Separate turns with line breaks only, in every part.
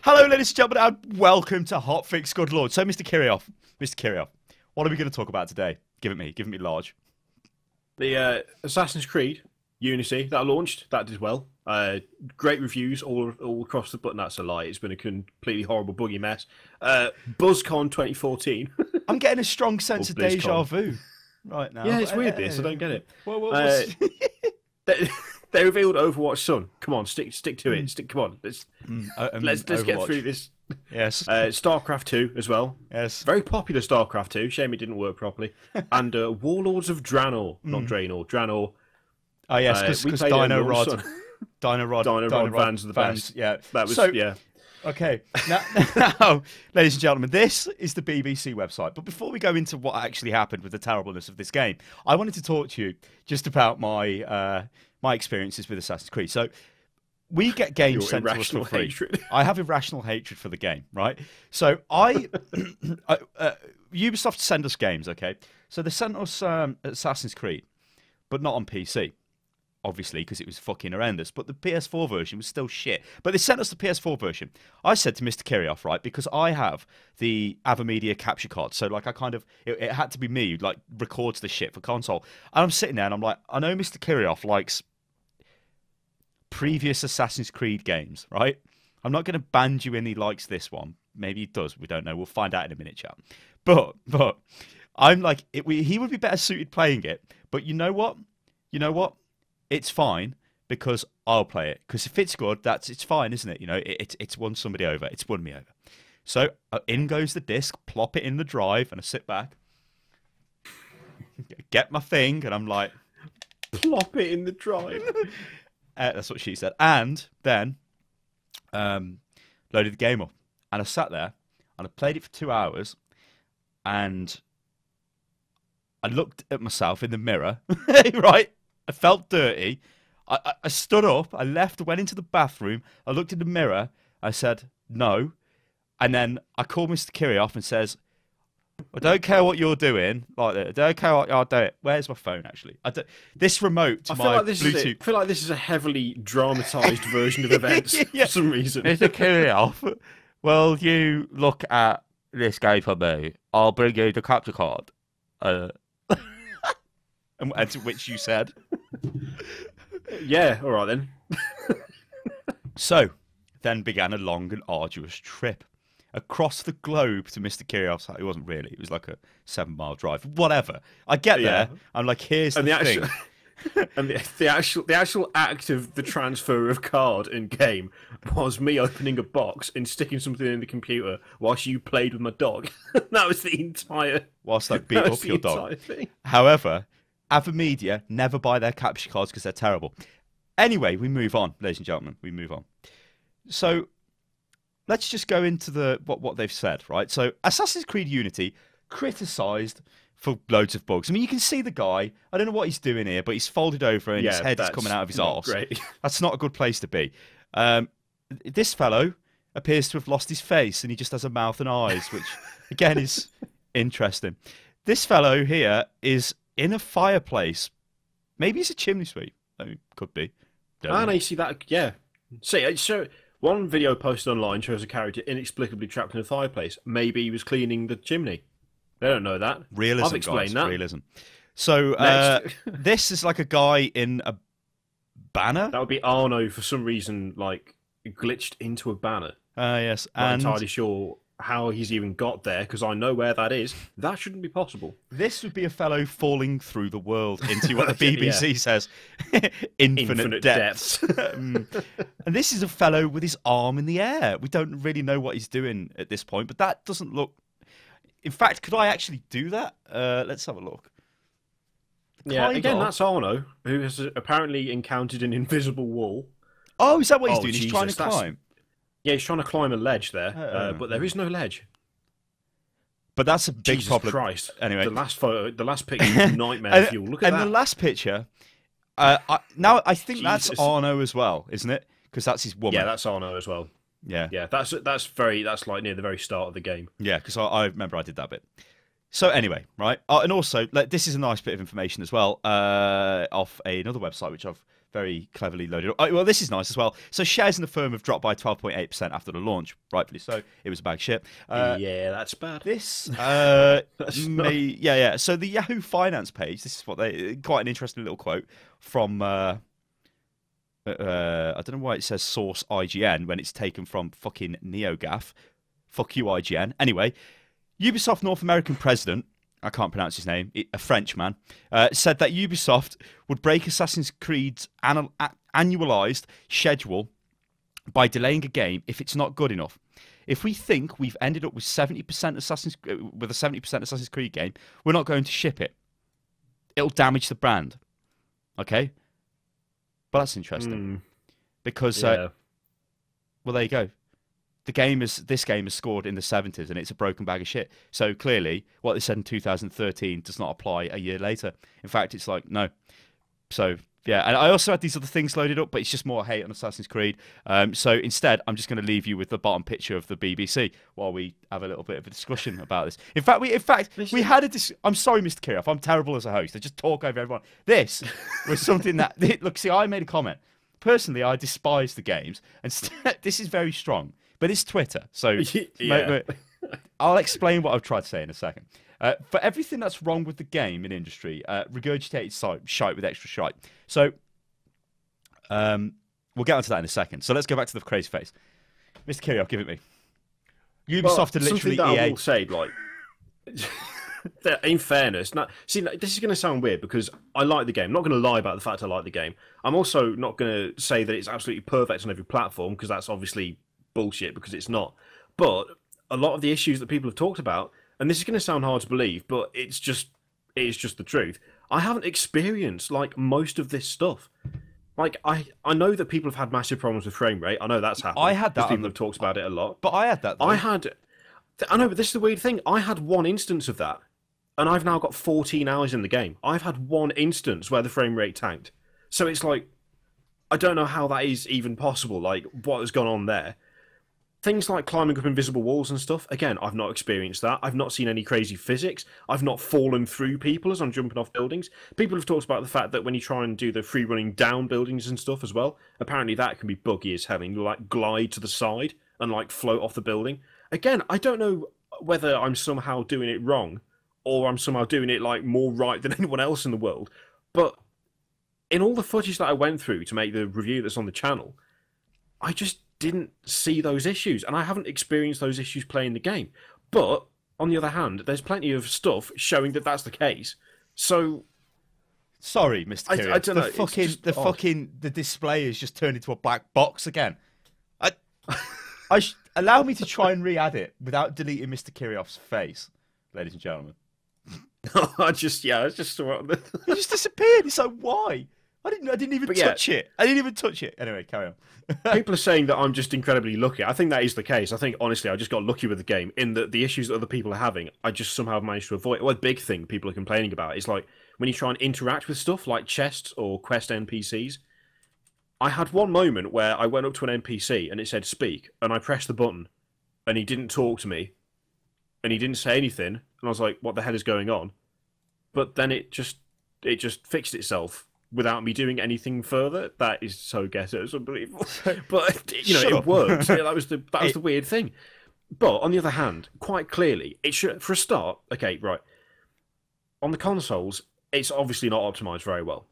Hello, ladies and gentlemen, and welcome to HOTFIX, good lord. So, Mr. Kirioff, what are we going to talk about today? Give it me large.
The Assassin's Creed Unity that launched, that did well. Great reviews all across the. But that's a lie. It's been a completely horrible buggy mess. BuzzCon 2014.
I'm getting a strong sense of
BlizzCon.
deja vu right now.
Yeah, it's weird. This I don't get it.
Well,
They revealed Overwatch Sun. Come on, stick to it. Come on, let's get through this.
Yes.
StarCraft 2 as well.
Yes.
Very popular StarCraft 2. Shame it didn't work properly. And Warlords of Draenor, not Draenor, Draenor.
Oh yes, because Dino Rod
fans are the best.
Yeah,
that was yeah.
Okay, now, ladies and gentlemen, this is the BBC website. But before we go into what actually happened with the terribleness of this game, I wanted to talk to you just about my my experiences with Assassin's Creed. So we get games sent to us for free.
Hatred.
I have irrational hatred for the game, right? So Ubisoft send us games, okay? So they sent us Assassin's Creed, but not on PC. Obviously, because it was fucking horrendous. But the PS4 version was still shit. But they sent us the PS4 version. I said to Mr. Kirioff, right, because I have the AverMedia capture card. So, like, it had to be me, like, records the shit for console. And I'm sitting there and I'm like, I know Mr. Kirioff likes previous Assassin's Creed games, right? I'm not going to band you in he likes this one. Maybe he does. We don't know. We'll find out in a minute, chat. But I'm like, he would be better suited playing it. But you know what? It's fine because I'll play it. Because if it's good, it's fine, isn't it? You know, it's won somebody over. It's won me over. So in goes the disc, plop it in the drive, and I sit back, get my thing, and I'm like,
plop it in the drive.
That's what she said. And then loaded the game up, and I sat there and I played it for 2 hours, and I looked at myself in the mirror, right? I felt dirty. I stood up. I left. Went into the bathroom. I looked in the mirror. I said no, and then I called Mr. Kirioff and says, "I don't care what you're doing. Like that. I don't care what you're doing. Where's my phone? Actually, this remote to my Bluetooth.
I feel like this is a heavily dramatised version of events
Yeah.
for some reason.
Mr. Kirioff, well, you look at this game for me. I'll bring you the capture card." And to which you said,
"Yeah, all right then."
So, then began a long and arduous trip across the globe to Mr. Kirioff's house. It wasn't really. It was like a 7-mile drive. Whatever. I get there. I'm like, here's the thing.
And the actual act of the transfer of card in game was me opening a box and sticking something in the computer whilst you played with my dog. That was the entire.
Whilst I beat up your dog.
Thing.
However, AverMedia never buy their capture cards because they're terrible. Anyway, we move on, ladies and gentlemen. We move on. So let's just go into what they've said, right? So Assassin's Creed Unity criticised for loads of bugs. I mean, you can see the guy. I don't know what he's doing here, but he's folded over and his head is coming out of his arse.
Great.
That's not a good place to be. This fellow appears to have lost his face and he just has a mouth and eyes, which again is interesting. This fellow here is in a fireplace. Maybe it's a chimney sweep. I mean, could be.
No, you see that? Yeah. See, so one video posted online shows a character inexplicably trapped in a fireplace. Maybe he was cleaning the chimney. They don't know that.
Realism,
I've explained
guys.
that.
Realism. So this is like a guy in a banner.
That would be Arno for some reason, like glitched into a banner.
Yes,
I'm
and
not entirely sure how he's even got there because I know where that is. That shouldn't be possible.
this would be a fellow falling through the world into what the BBC says, infinite depths. And this is a fellow with his arm in the air. We don't really know what he's doing at this point, but that doesn't look. In fact, could I actually do that? Let's have a look.
Yeah, again, that's Arno, who has apparently encountered an invisible wall.
Oh, is that what he's doing?
Jesus,
He's trying to climb.
Yeah, he's trying to climb a ledge there, but there is no ledge.
But that's a big
Jesus
problem.
Christ!
Anyway,
the last picture is nightmare fuel. Look at that.
And the last picture. Now I think that's
Jesus.
Arno as well, isn't it? Because that's his woman.
Yeah, that's Arno as well.
Yeah,
Yeah, that's like near the very start of the game.
yeah. Because I remember I did that bit. So anyway, right, and also this is a nice bit of information as well, off another website which I've very cleverly loaded up. Oh, well, this is nice as well. So shares in the firm have dropped by 12.8% after the launch, rightfully so. It was a bag of shit.
Yeah, that's bad.
This,
That's
yeah. So the Yahoo Finance page, this is what quite an interesting little quote from, I don't know why it says source IGN when it's taken from fucking NeoGAF. Fuck you, IGN. Anyway, Ubisoft North American president, I can't pronounce his name, a French man, said that Ubisoft would break Assassin's Creed's annualized schedule by delaying a game if it's not good enough. If we think we've ended up with 70% with a 70% Assassin's Creed game, we're not going to ship it. It'll damage the brand. Okay? But that's interesting. Because, well, there you go. This game is scored in the 70s and it's a broken bag of shit. So clearly, what they said in 2013 does not apply a year later. In fact, it's like, no. So, yeah. And I also had these other things loaded up, but it's just more hate on Assassin's Creed. So instead, I'm just going to leave you with the bottom picture of the BBC while we have a little bit of a discussion about this. In fact, we had a I'm sorry, Mr. Kirioff. I'm terrible as a host. I just talk over everyone. This was something that... Look, see, I made a comment. Personally, I despise the games. And this is very strong. But it's Twitter, so I'll explain what I've tried to say in a second. For everything that's wrong with the game in industry, regurgitated shite with extra shite. So we'll get onto that in a second. So let's go back to the crazy face. Mr. Kirioff, give it me. Ubisoft are literally
something that
EA.
I will say, like, in fairness, see, this is going to sound weird because I like the game. I'm not going to lie about the fact I like the game. I'm also not going to say that it's absolutely perfect on every platform because that's obviously bullshit, because it's not. But a lot of the issues that people have talked about, and this is going to sound hard to believe, but it is just the truth. I haven't experienced like most of this stuff. Like I know that people have had massive problems with frame rate. I know that's happened.
I had that.
People have talked about it a lot.
But I had that. Though.
I know, but this is the weird thing. I had one instance of that, and I've now got 14 hours in the game. I've had one instance where the frame rate tanked. So it's like, I don't know how that is even possible. Like, what has gone on there? Things like climbing up invisible walls and stuff, again, I've not experienced that. I've not seen any crazy physics. I've not fallen through people as I'm jumping off buildings. People have talked about the fact that when you try and do the free running down buildings and stuff as well, apparently that can be buggy as hell, and you like glide to the side and like float off the building. Again, I don't know whether I'm somehow doing it wrong or I'm somehow doing it like more right than anyone else in the world, but in all the footage that I went through to make the review that's on the channel, I just didn't see those issues, and I haven't experienced those issues playing the game. But on the other hand, there's plenty of stuff showing that that's the case. So,
sorry, Mr. Kirioff,
I don't know.
The display has just turned into a black box again. Allow me to try and re-add it without deleting Mr. Kirioff's face, ladies and gentlemen.
I just saw it.
It just disappeared. It's like, why? I didn't even touch it. I didn't even touch it. Anyway, carry on.
People are saying that I'm just incredibly lucky. I think that is the case. I think, honestly, I just got lucky with the game in that the issues that other people are having, I just somehow managed to avoid. Well, a big thing people are complaining about is like when you try and interact with stuff like chests or quest NPCs. I had one moment where I went up to an NPC and it said speak, and I pressed the button and he didn't talk to me and he didn't say anything, and I was like, what the hell is going on? But then it just fixed itself without me doing anything further. That is so ghetto, it's unbelievable. But it worked. That was the weird thing. But on the other hand, quite clearly, it should, for a start, okay, right. On the consoles, it's obviously not optimized very well.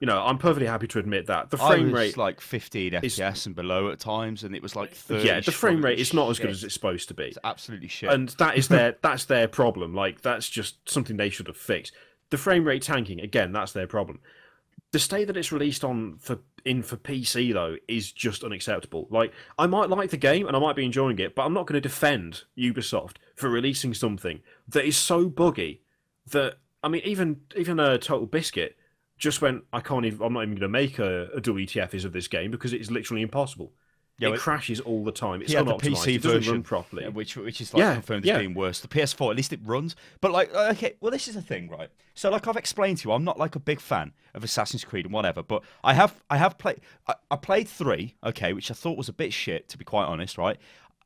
I'm perfectly happy to admit that. The frame rate
like 15 FPS and below at times, and it was like 30.
Yeah, the frame rate is not as good as it's supposed to be.
It's absolutely shit.
And that's their problem. Like, that's just something they should have fixed. The frame rate tanking, again, that's their problem. The state that it's released for PC though is just unacceptable. Like, I might like the game and I might be enjoying it, but I'm not going to defend Ubisoft for releasing something that is so buggy that, I mean, even Total Biscuit just went, I'm not even going to make a WTF of this game because it's literally impossible. Yeah, it crashes all the time. It's not optimized.
PC
it doesn't
version
run properly,
which is like confirmed as being worse. The PS4, at least it runs. But like, okay, well, this is the thing, right? So like I've explained to you, I'm not like a big fan of Assassin's Creed and whatever. But I have played. I played 3, okay, which I thought was a bit shit, to be quite honest, right?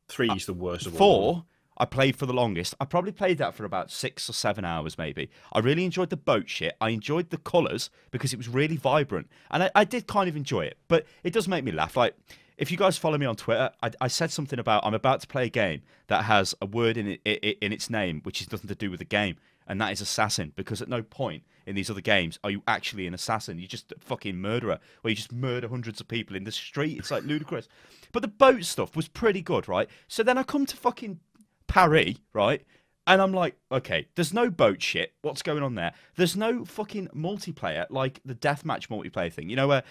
3 is the worst of all.
4, I played for the longest. I probably played that for about 6 or 7 hours, maybe. I really enjoyed the boat shit. I enjoyed the colours because it was really vibrant. And I did kind of enjoy it. But it does make me laugh. Like, if you guys follow me on Twitter, I said something about I'm about to play a game that has a word in its name which is nothing to do with the game. And that is assassin. Because at no point in these other games are you actually an assassin. You're just a fucking murderer. Where you just murder hundreds of people in the street. It's like ludicrous. But the boat stuff was pretty good, right? So then I come to fucking Paris, right? And I'm like, okay, there's no boat shit. What's going on there? There's no fucking multiplayer like the deathmatch multiplayer thing. You know, where,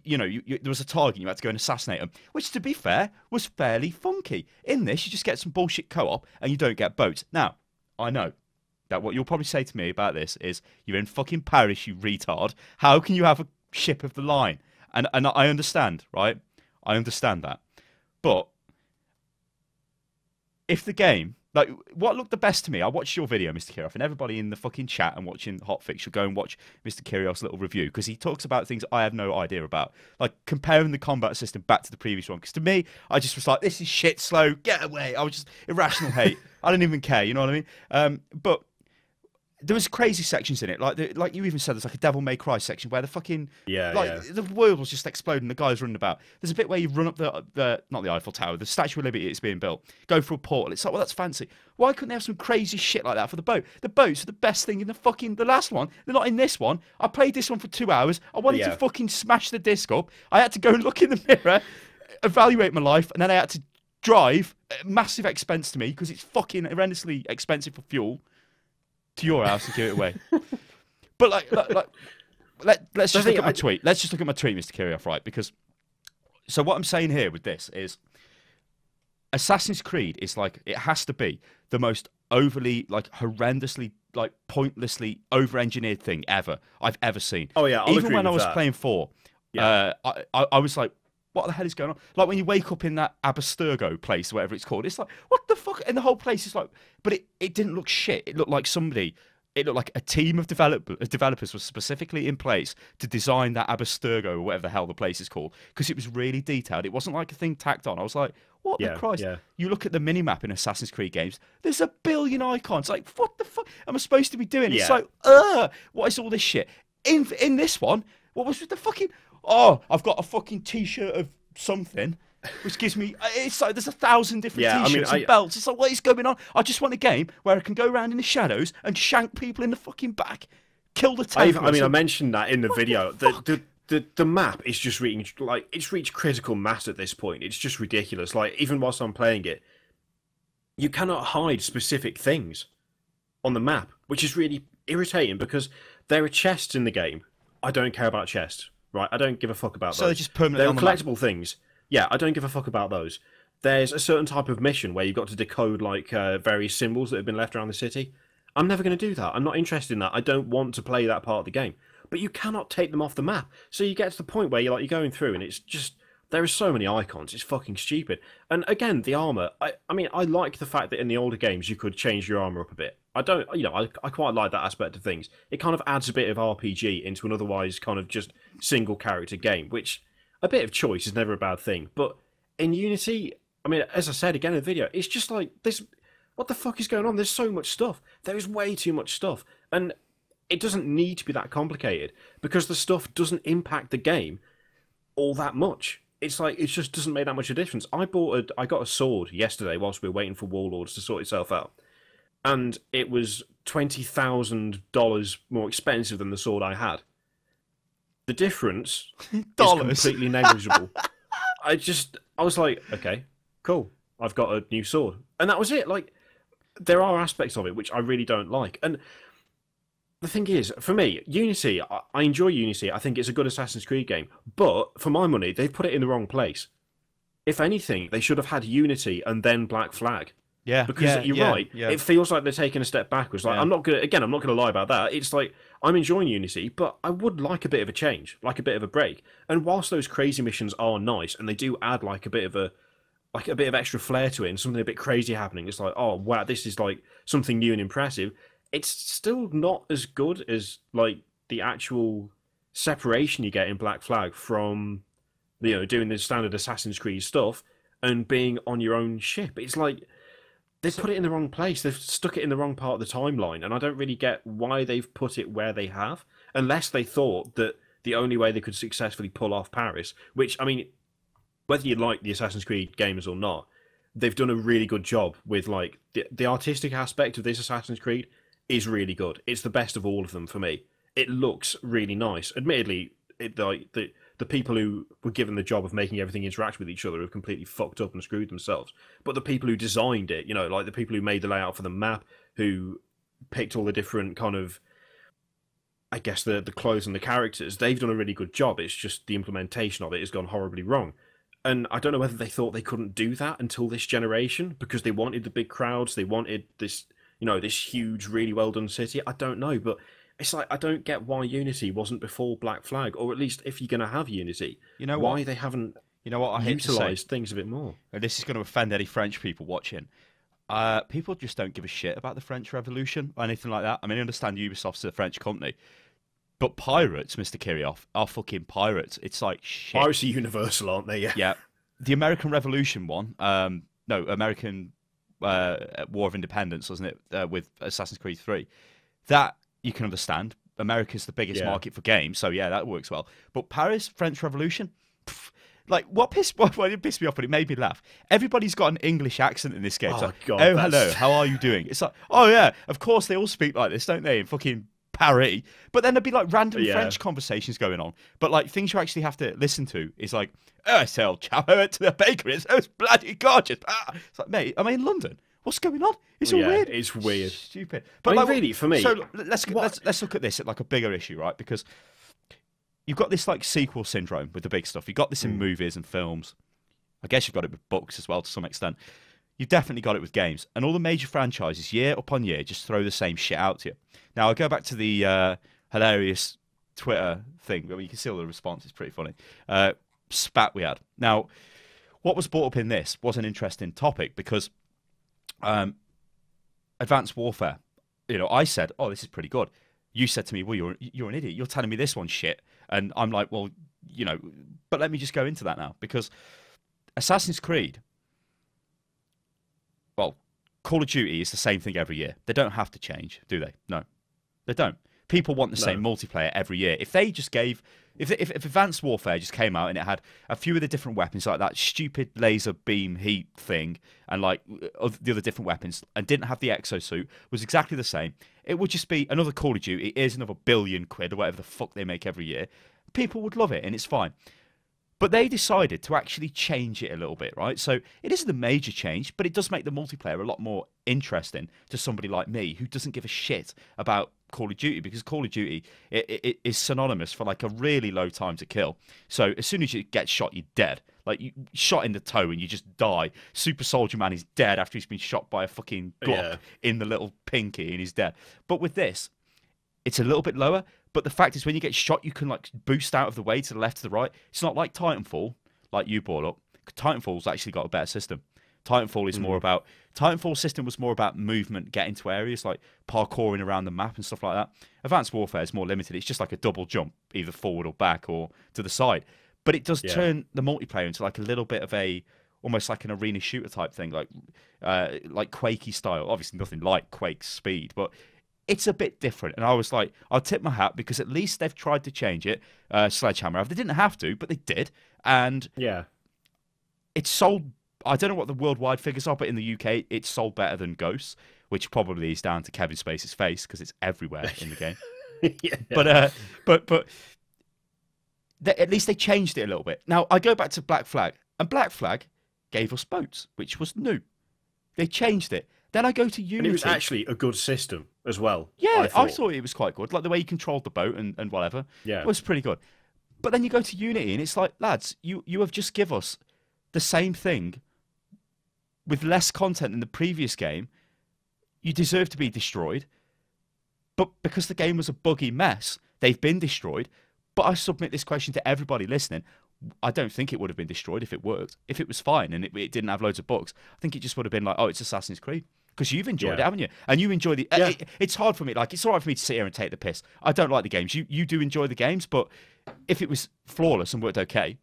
there was a target, you had to go and assassinate them, which, to be fair, was fairly funky. In this, you just get some bullshit co-op and you don't get boats. Now, I know that what you'll probably say to me about this is, you're in fucking Paris, you retard. How can you have a ship of the line? And I understand, right? I understand that. But if the game, like, what looked the best to me, I watched your video, Mr. Kirioff, and everybody in the fucking chat and watching HOTFIX should go and watch Mr. Kirioff's little review, because he talks about things I have no idea about, like comparing the combat system back to the previous one. Because to me, I just was like, this is shit, slow, get away. I was just irrational hate. I didn't even care, you know what I mean? But there was crazy sections in it, like you even said, there's like a Devil May Cry section where the fucking the world was just exploding. The guys running about. There's a bit where you run up the not the Eiffel Tower, the Statue of Liberty is being built. Go through a portal. It's like, well, that's fancy. Why couldn't they have some crazy shit like that for the boat? The boats are the best thing in the last one. They're not in this one. I played this one for 2 hours. I wanted to fucking smash the disc up. I had to go and look in the mirror, evaluate my life, and then I had to drive at massive expense to me because it's fucking horrendously expensive for fuel, to your house and give it away. But let's just look at my tweet. Let's just look at my tweet, Mr. Kirioff, right? Because so what I'm saying here with this is, Assassin's Creed is like, it has to be the most overly, like, horrendously, like, pointlessly over-engineered thing I've ever seen.
Oh yeah,
even when I was playing 4, I was like, what the hell is going on? Like, when you wake up in that Abstergo place, whatever it's called, it's like, what the fuck? And the whole place is like, but it didn't look shit. It looked like a team of developers was specifically in place to design that Abstergo or whatever the hell the place is called, because it was really detailed. It wasn't like a thing tacked on. I was like, what the Christ? Yeah. You look at the minimap in Assassin's Creed games, there's a billion icons. Like, what the fuck am I supposed to be doing? It's like, what is all this shit? In this one, what was with the fucking... Oh, I've got a fucking T-shirt of something, which gives me... It's like there's 1,000 different T-shirts and belts. It's like, what is going on? I just want a game where I can go around in the shadows and shank people in the fucking back, kill the Templars.
I mentioned that in the video. The map is just reaching... Like, it's reached critical mass at this point. It's just ridiculous. Like, even whilst I'm playing it, you cannot hide specific things on the map, which is really irritating, because there are chests in the game. I don't care about chests. Right, I don't give a fuck about those.
So they're just permanently on the
map. Collectible things. Yeah, I don't give a fuck about those. There's a certain type of mission where you've got to decode, like, various symbols that have been left around the city. I'm never going to do that. I'm not interested in that. I don't want to play that part of the game. But you cannot take them off the map. So you get to the point where you're going through, and it's just... There are so many icons. It's fucking stupid. And again, the armor. I like the fact that in the older games you could change your armor up a bit. I don't, I quite like that aspect of things. It kind of adds a bit of RPG into an otherwise kind of just single character game, which a bit of choice is never a bad thing. But in Unity, as I said again in the video, it's just like this. What the fuck is going on? There's so much stuff. There is way too much stuff, and it doesn't need to be that complicated because the stuff doesn't impact the game all that much. It's like, it just doesn't make that much of a difference. I got a sword yesterday whilst we were waiting for Warlords to sort itself out. And it was $20,000 more expensive than the sword I had. The difference is completely negligible. I was like, okay, cool. I've got a new sword. And that was it. Like, there are aspects of it which I really don't like. And the thing is, for me, Unity, I enjoy Unity. I think it's a good Assassin's Creed game. But, for my money, they've put it in the wrong place. If anything, they should have had Unity and then Black Flag.
Yeah,
because you're right. Yeah. It feels like they're taking a step backwards. Like, I'm not gonna lie about that. It's like, I'm enjoying Unity, but I would like a bit of a change, like a bit of a break. And whilst those crazy missions are nice and they do add like a bit of extra flair to it and something a bit crazy happening, it's like, oh wow, this is like something new and impressive. It's still not as good as like the actual separation you get in Black Flag from, doing the standard Assassin's Creed stuff and being on your own ship. It's like, They've put it in the wrong place. They've stuck it in the wrong part of the timeline, and I don't really get why they've put it where they have, unless they thought that the only way they could successfully pull off Paris, which, I mean, whether you like the Assassin's Creed games or not, they've done a really good job with, like, the artistic aspect of this Assassin's Creed is really good. It's the best of all of them for me. It looks really nice. Admittedly, the people who were given the job of making everything interact with each other have completely fucked up and screwed themselves. But the people who designed it, like the people who made the layout for the map, who picked all the different kind of, I guess, the clothes and the characters, they've done a really good job. It's just the implementation of it has gone horribly wrong. And I don't know whether they thought they couldn't do that until this generation because they wanted the big crowds, they wanted this, this huge, really well done city. I don't know, but it's like I don't get why Unity wasn't before Black Flag, or at least if you're going to have Unity, why they haven't
I hate
utilised things a bit more.
And this is going to offend any French people watching. People just don't give a shit about the French Revolution or anything like that. I mean, I understand Ubisoft's a French company, but pirates, Mr. Kirioff, are fucking pirates. It's like shit.
Pirates are universal, aren't they? Yeah.
Yeah. The American Revolution one, American War of Independence, wasn't it, with Assassin's Creed 3? That you can understand. America's the biggest market for games, so yeah, that works well. But Paris, French Revolution, like what did piss me off, but it made me laugh. Everybody's got an English accent in this game. It's like,
God,
hello, how are you doing? It's like, oh yeah, of course they all speak like this, don't they? In fucking Paris. But then there'd be like random French conversations going on. But like things you actually have to listen to is like, oh, I say, old chap, I went to the bakery. It was bloody gorgeous. It's like, mate, I'm in London. What's going on? It's all weird.
It's weird.
Stupid.
But like, really, for me...
So let's look at this at like a bigger issue, right? Because you've got this like sequel syndrome with the big stuff. You've got this in movies and films. I guess you've got it with books as well to some extent. You've definitely got it with games. And all the major franchises, year upon year, just throw the same shit out to you. Now, I'll go back to the hilarious Twitter thing. I mean, you can see all the response. It's pretty funny. Spat we had. Now, what was brought up in this was an interesting topic because... Advanced Warfare. I said, "Oh, this is pretty good." You said to me, "Well, you're an idiot. You're telling me this one's shit." And I'm like, "Well, but let me just go into that now because Assassin's Creed, well, Call of Duty is the same thing every year. They don't have to change, do they? No, they don't. People want the same multiplayer every year. If they just gave, if Advanced Warfare just came out and it had a few of the different weapons, like that stupid laser beam heat thing, and like the other different weapons, and didn't have the exosuit, was exactly the same, it would just be another Call of Duty. It is another £1 billion or whatever the fuck they make every year. People would love it, and it's fine. But they decided to actually change it a little bit, right? So it isn't a major change, but it does make the multiplayer a lot more interesting to somebody like me who doesn't give a shit about Call of Duty, because Call of Duty it is synonymous for like a really low time to kill. So as soon as you get shot, you're dead. Like you shot in the toe and you just die. Super Soldier Man is dead after he's been shot by a fucking Glock in the little pinky, and he's dead. But with this, it's a little bit lower. But the fact is, when you get shot, you can like boost out of the way to the left, to the right. It's not like Titanfall, like you brought up. Titanfall's actually got a better system. Titanfall is more about... Titanfall's system was more about movement, getting to areas, like parkouring around the map and stuff like that. Advanced Warfare is more limited. It's just like a double jump, either forward or back or to the side. But it does turn the multiplayer into like a little bit of a... almost like an arena shooter type thing, like Quakey style. Obviously nothing like Quake's speed, but... it's a bit different, and I was like, I'll tip my hat because at least they've tried to change it. Sledgehammer, they didn't have to, but they did, and it's sold. I don't know what the worldwide figures are, but in the UK, it's sold better than Ghosts, which probably is down to Kevin Spacey's face because it's everywhere in the game. But at least they changed it a little bit. Now I go back to Black Flag, and Black Flag gave us boats, which was new. They changed it. Then I go to Unity.
And it was actually a good system as well.
Yeah, I thought it was quite good. Like the way you controlled the boat and whatever. Yeah. It was pretty good. But then you go to Unity and it's like, lads, you have just give us the same thing with less content than the previous game. You deserve to be destroyed. But because the game was a buggy mess, they've been destroyed. But I submit this question to everybody listening. I don't think it would have been destroyed if it worked. If it was fine and it didn't have loads of bugs, I think it just would have been like, oh, it's Assassin's Creed. Because you've enjoyed it, haven't you? And you enjoy the... it's hard for me. Like, it's all right for me to sit here and take the piss. I don't like the games. You do enjoy the games, but if it was flawless and worked okay,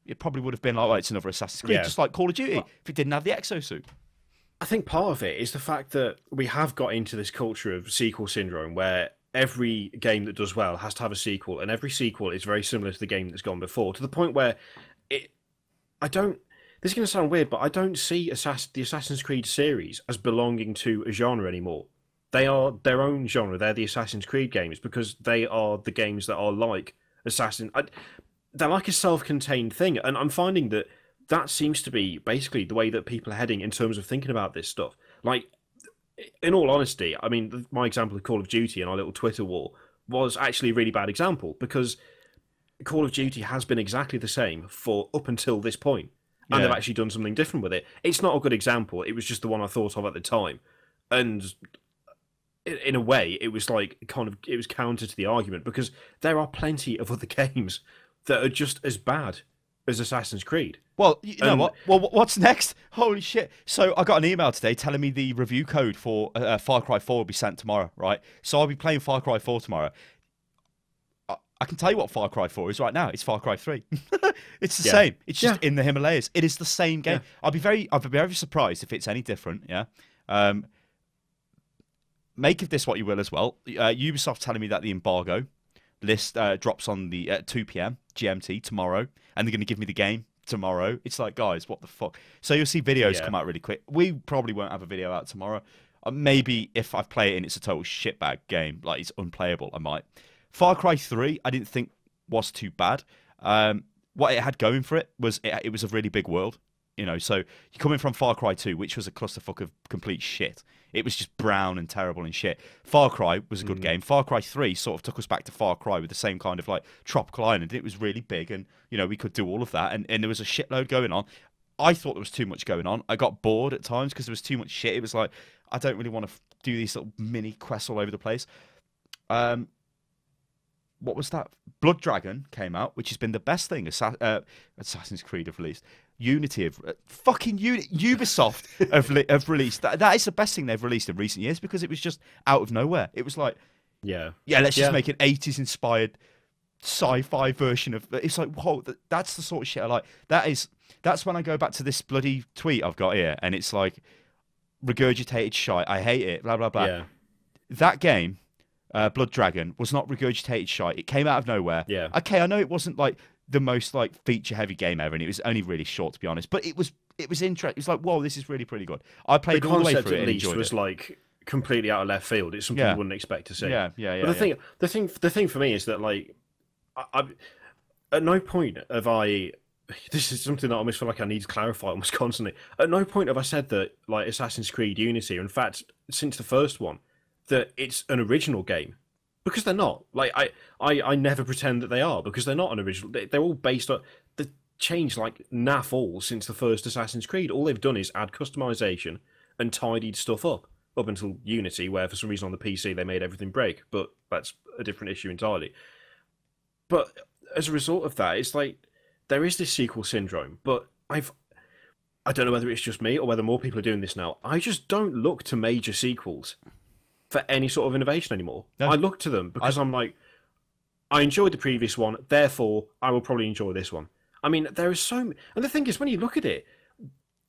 it probably would have been like, oh, it's another Assassin's Creed, just like Call of Duty, if it didn't have the exosuit.
I think part of it is the fact that we have got into this culture of sequel syndrome where every game that does well has to have a sequel, and every sequel is very similar to the game that's gone before, to the point where it. I don't. This is going to sound weird, but I don't see the Assassin's Creed series as belonging to a genre anymore. They are their own genre. They're the Assassin's Creed games because they are the games that are like they're like a self-contained thing, and I'm finding that that seems to be basically the way that people are heading in terms of thinking about this stuff. Like, in all honesty, I mean, my example of Call of Duty and our little Twitter war was actually a really bad example because Call of Duty has been exactly the same for up until this point, and they've actually done something different with it. It's not a good example. It was just the one I thought of at the time, and in a way, it was like it was counter to the argument because there are plenty of other games that are just as bad as Assassin's Creed.
Well, you know what? Well, what's next? Holy shit! So I got an email today telling me the review code for Far Cry 4 will be sent tomorrow. Right? So I'll be playing Far Cry 4 tomorrow. I can tell you what Far Cry 4 is right now. It's Far Cry 3. It's the same. It's just in the Himalayas. It is the same game. I'll be very surprised if it's any different. Yeah. Make of this what you will as well. Ubisoft telling me that the embargo list drops on the 2 p.m. GMT tomorrow, and they're going to give me the game tomorrow. It's like, guys, what the fuck? So you'll see videos come out really quick. We probably won't have a video out tomorrow. Maybe if I play it and it's a total shitbag game, like it's unplayable, I might. Far Cry 3, I didn't think was too bad. What it had going for it was it was a really big world. You know, so you're coming from Far Cry 2, which was a clusterfuck of complete shit. It was just brown and terrible and shit. Far Cry was a good game. Far Cry 3 sort of took us back to Far Cry with the same kind of like tropical island. It was really big and, you know, we could do all of that. And there was a shitload going on. I thought there was too much going on. I got bored at times because there was too much shit. It was like, I don't really want to do these little mini quests all over the place. What was that? Blood Dragon came out, which has been the best thing Assassin's Creed have released. Unity have Ubisoft have released. That is the best thing they've released in recent years because it was just out of nowhere. It was like, let's just make an 80s inspired sci-fi version of. It's like, whoa, that's the sort of shit I like. That's when I go back to this bloody tweet I've got here, and it's like regurgitated shite. I hate it. Blah blah blah.
Yeah.
That game. Blood Dragon was not regurgitated shite. It came out of nowhere.
Yeah.
Okay, I know it wasn't like the most like feature heavy game ever, and it was only really short to be honest. But it was interesting. It was like, whoa, this is really pretty good. I played all the way through it and enjoyed it.
Was like completely out of left field. It's something you wouldn't expect to see.
Yeah.
But the thing for me is that like, I at no point have I. This is something that I almost feel like I need to clarify almost constantly. At no point have I said that like Assassin's Creed Unity, in fact, since the first one, that it's an original game, because they're not. Like I never pretend that they are, because they're not an original. They're all based on the changed like naff all since the first Assassin's Creed. All they've done is add customization and tidied stuff up until Unity, where for some reason on the PC they made everything break. But that's a different issue entirely. But as a result of that, it's like there is this sequel syndrome. But I don't know whether it's just me or whether more people are doing this now. I just don't look to major sequels for any sort of innovation anymore. No. I look to them because I'm like, I enjoyed the previous one, therefore I will probably enjoy this one. I mean, there is so... And the thing is, when you look at it,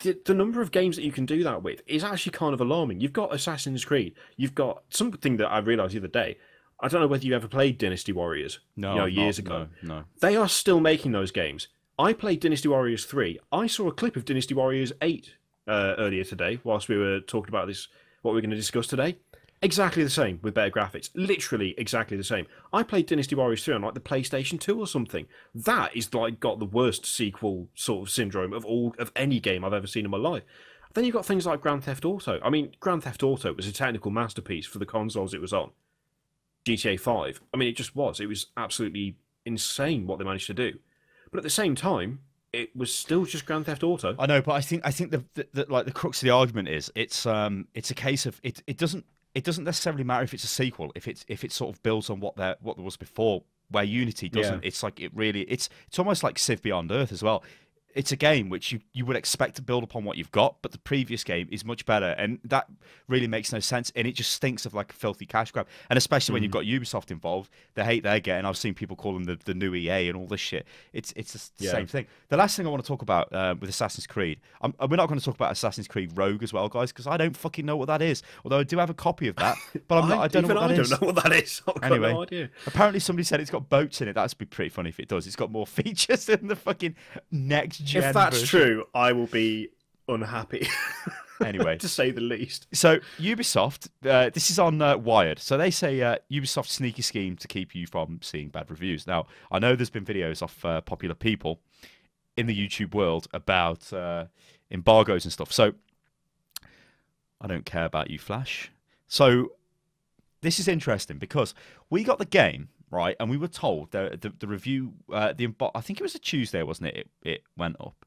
the number of games that you can do that with is actually kind of alarming. You've got Assassin's Creed. You've got something that I realised the other day. I don't know whether you ever played Dynasty Warriors.
No,
years ago.
No.
They are still making those games. I played Dynasty Warriors 3. I saw a clip of Dynasty Warriors 8 earlier today, whilst we were talking about this, what we're going to discuss today. Exactly the same with better graphics. Literally exactly the same. I played Dynasty Warriors 3 on like the PlayStation 2 or something. That is like got the worst sequel sort of syndrome of any game I've ever seen in my life. Then you've got things like Grand Theft Auto. I mean, Grand Theft Auto was a technical masterpiece for the consoles it was on. GTA 5. I mean, it just was. It was absolutely insane what they managed to do. But at the same time, it was still just Grand Theft Auto.
I know, but I think the like the crux of the argument is it's a case of it doesn't necessarily matter if it's a sequel, if it sort of builds on what there was before, where Unity doesn't. It's like it's almost like Civ Beyond Earth as well. it's a game which you would expect to build upon what you've got, but the previous game is much better, and that really makes no sense, and it just stinks of like a filthy cash grab. And especially when you've got Ubisoft involved, the hate they're getting, I've seen people call them the new EA and all this shit. It's the same thing. The last thing I want to talk about with Assassin's Creed, we're not going to talk about Assassin's Creed Rogue as well, guys, because I don't fucking know what that is. Although I do have a copy of that, but I don't know what that is.
I don't know what that is. I've got no idea.
Apparently somebody said it's got boats in it. That'd be pretty funny if it does. It's got more features than the fucking next gen.
If that's true, I will be unhappy.
Anyway,
to say the least.
So Ubisoft, this is on Wired. So they say Ubisoft's sneaky scheme to keep you from seeing bad reviews. Now, I know there's been videos of popular people in the YouTube world about embargoes and stuff. So I don't care about you, Flash. So this is interesting because we got the game, right, and we were told the review, I think it was a Tuesday, wasn't it? It went up.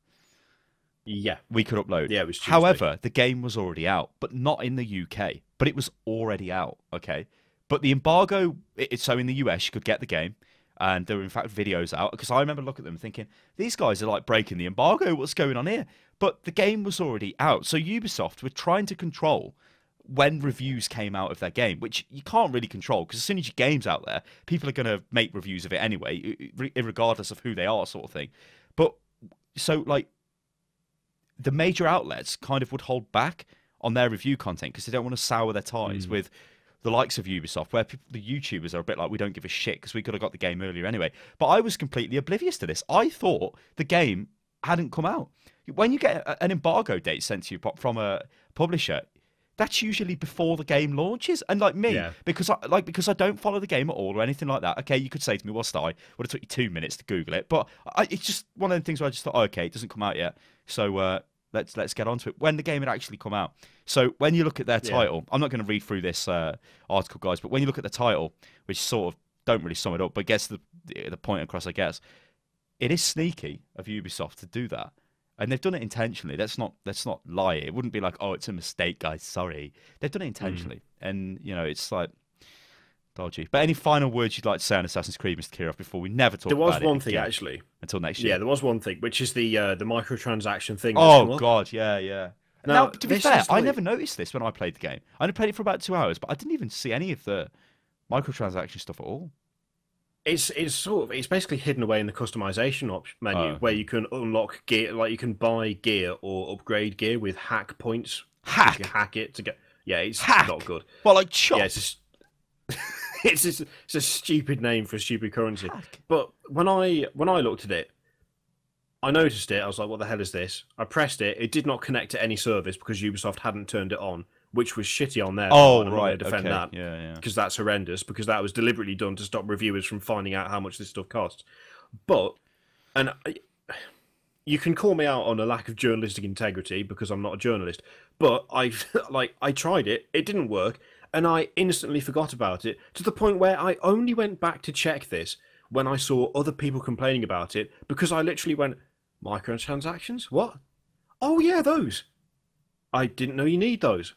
Yeah.
We could upload.
Yeah, it was Tuesday.
However, the game was already out, but not in the UK. But it was already out, okay? But the embargo, so in the US, you could get the game, and there were, in fact, videos out, because I remember looking at them thinking, these guys are, like, breaking the embargo. What's going on here? But the game was already out. So Ubisoft were trying to control when reviews came out of their game, which you can't really control, because as soon as your game's out there, people are going to make reviews of it anyway, regardless of who they are, sort of thing. But, so, like, the major outlets kind of would hold back on their review content because they don't want to sour their ties with the likes of Ubisoft, where the YouTubers are a bit like, we don't give a shit because we could have got the game earlier anyway. But I was completely oblivious to this. I thought the game hadn't come out. When you get an embargo date sent to you from a publisher, that's usually before the game launches. And like me, because I don't follow the game at all or anything like that. Okay, you could say to me, "What's I?" Would have took you 2 minutes to Google it, but it's just one of the things where I just thought, okay, it doesn't come out yet, so let's get on to it. When the game had actually come out, so when you look at their title, I'm not going to read through this article, guys, but when you look at the title, which sort of don't really sum it up, but gets the point across, I guess, it is sneaky of Ubisoft to do that. And they've done it intentionally. Let's not lie. It wouldn't be like, oh, it's a mistake, guys. Sorry. They've done it intentionally. And, you know, it's like dodgy. But any final words you'd like to say on Assassin's Creed, Mr. Kirov, before we never talk about it?
There was one thing, actually.
Until next year.
Yeah, there was one thing, which is the microtransaction thing.
Oh, God, yeah. Now, to be fair,
like...
I never noticed this when I played the game. I only played it for about 2 hours, but I didn't even see any of the microtransaction stuff at all.
It's basically hidden away in the customization menu where you can unlock gear, like you can buy gear or upgrade gear with hack points.
Hack?
You can hack it to get. Yeah, it's not good.
Well, like chop.
Yeah, it's a stupid name for a stupid currency. Hack. But when I looked at it, I noticed it. I was like, "What the hell is this?" I pressed it. It did not connect to any service because Ubisoft hadn't turned it on, which was shitty on there.
Oh,
I'm
right.
Defend that.
Yeah.
Because that's horrendous. Because that was deliberately done to stop reviewers from finding out how much this stuff costs. But, and you can call me out on a lack of journalistic integrity because I'm not a journalist. But I tried it. It didn't work, and I instantly forgot about it to the point where I only went back to check this when I saw other people complaining about it, because I literally went, microtransactions? What? Oh yeah, those. I didn't know you need those.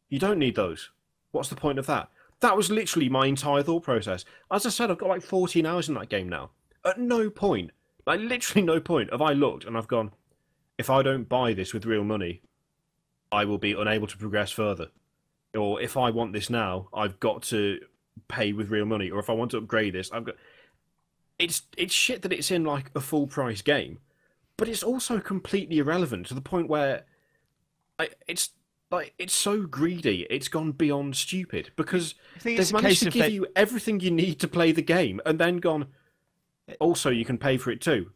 You don't need those. What's the point of that? That was literally my entire thought process. As I said, I've got like 14 hours in that game now. At no point, like literally no point, have I looked and I've gone, if I don't buy this with real money, I will be unable to progress further. Or if I want this now, I've got to pay with real money. Or if I want to upgrade this, I've got... It's shit that it's in like a full price game, but it's also completely irrelevant to the point where it's so greedy. It's gone beyond stupid because they've managed to give you everything you need to play the game, and then gone. Also, you can pay for it too.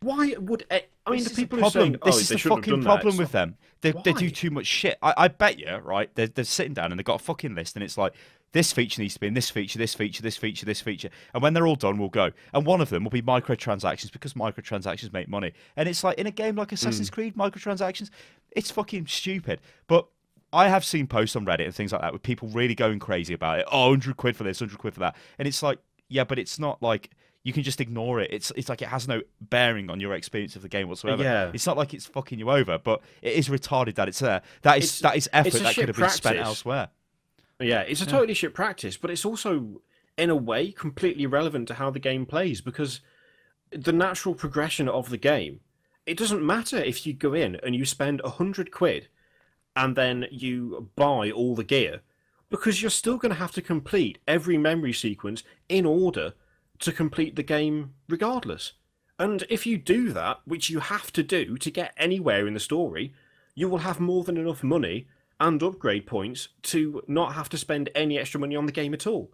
Why would I mean the people who are saying, "Oh,
this is the fucking problem with them"? They do too much shit. I bet you, right? They're sitting down and they've got a fucking list, and it's like, this feature needs to be in this feature, this feature, this feature, this feature. And when they're all done, we'll go. And one of them will be microtransactions because microtransactions make money. And it's like, in a game like Assassin's Creed, microtransactions, it's fucking stupid. But I have seen posts on Reddit and things like that with people really going crazy about it. Oh, 100 quid for this, 100 quid for that. And it's like, yeah, but it's not like... You can just ignore it. It's like it has no bearing on your experience of the game whatsoever.
Yeah.
It's not like it's fucking you over, but it is retarded that it's there. That is effort that could have been spent elsewhere.
Yeah, it's a totally shit practice, but it's also, in a way, completely irrelevant to how the game plays, because the natural progression of the game it doesn't matter if you go in and you spend 100 quid and then you buy all the gear, because you're still going to have to complete every memory sequence in order to complete the game regardless. And if you do that, which you have to do to get anywhere in the story, you will have more than enough money and upgrade points to not have to spend any extra money on the game at all.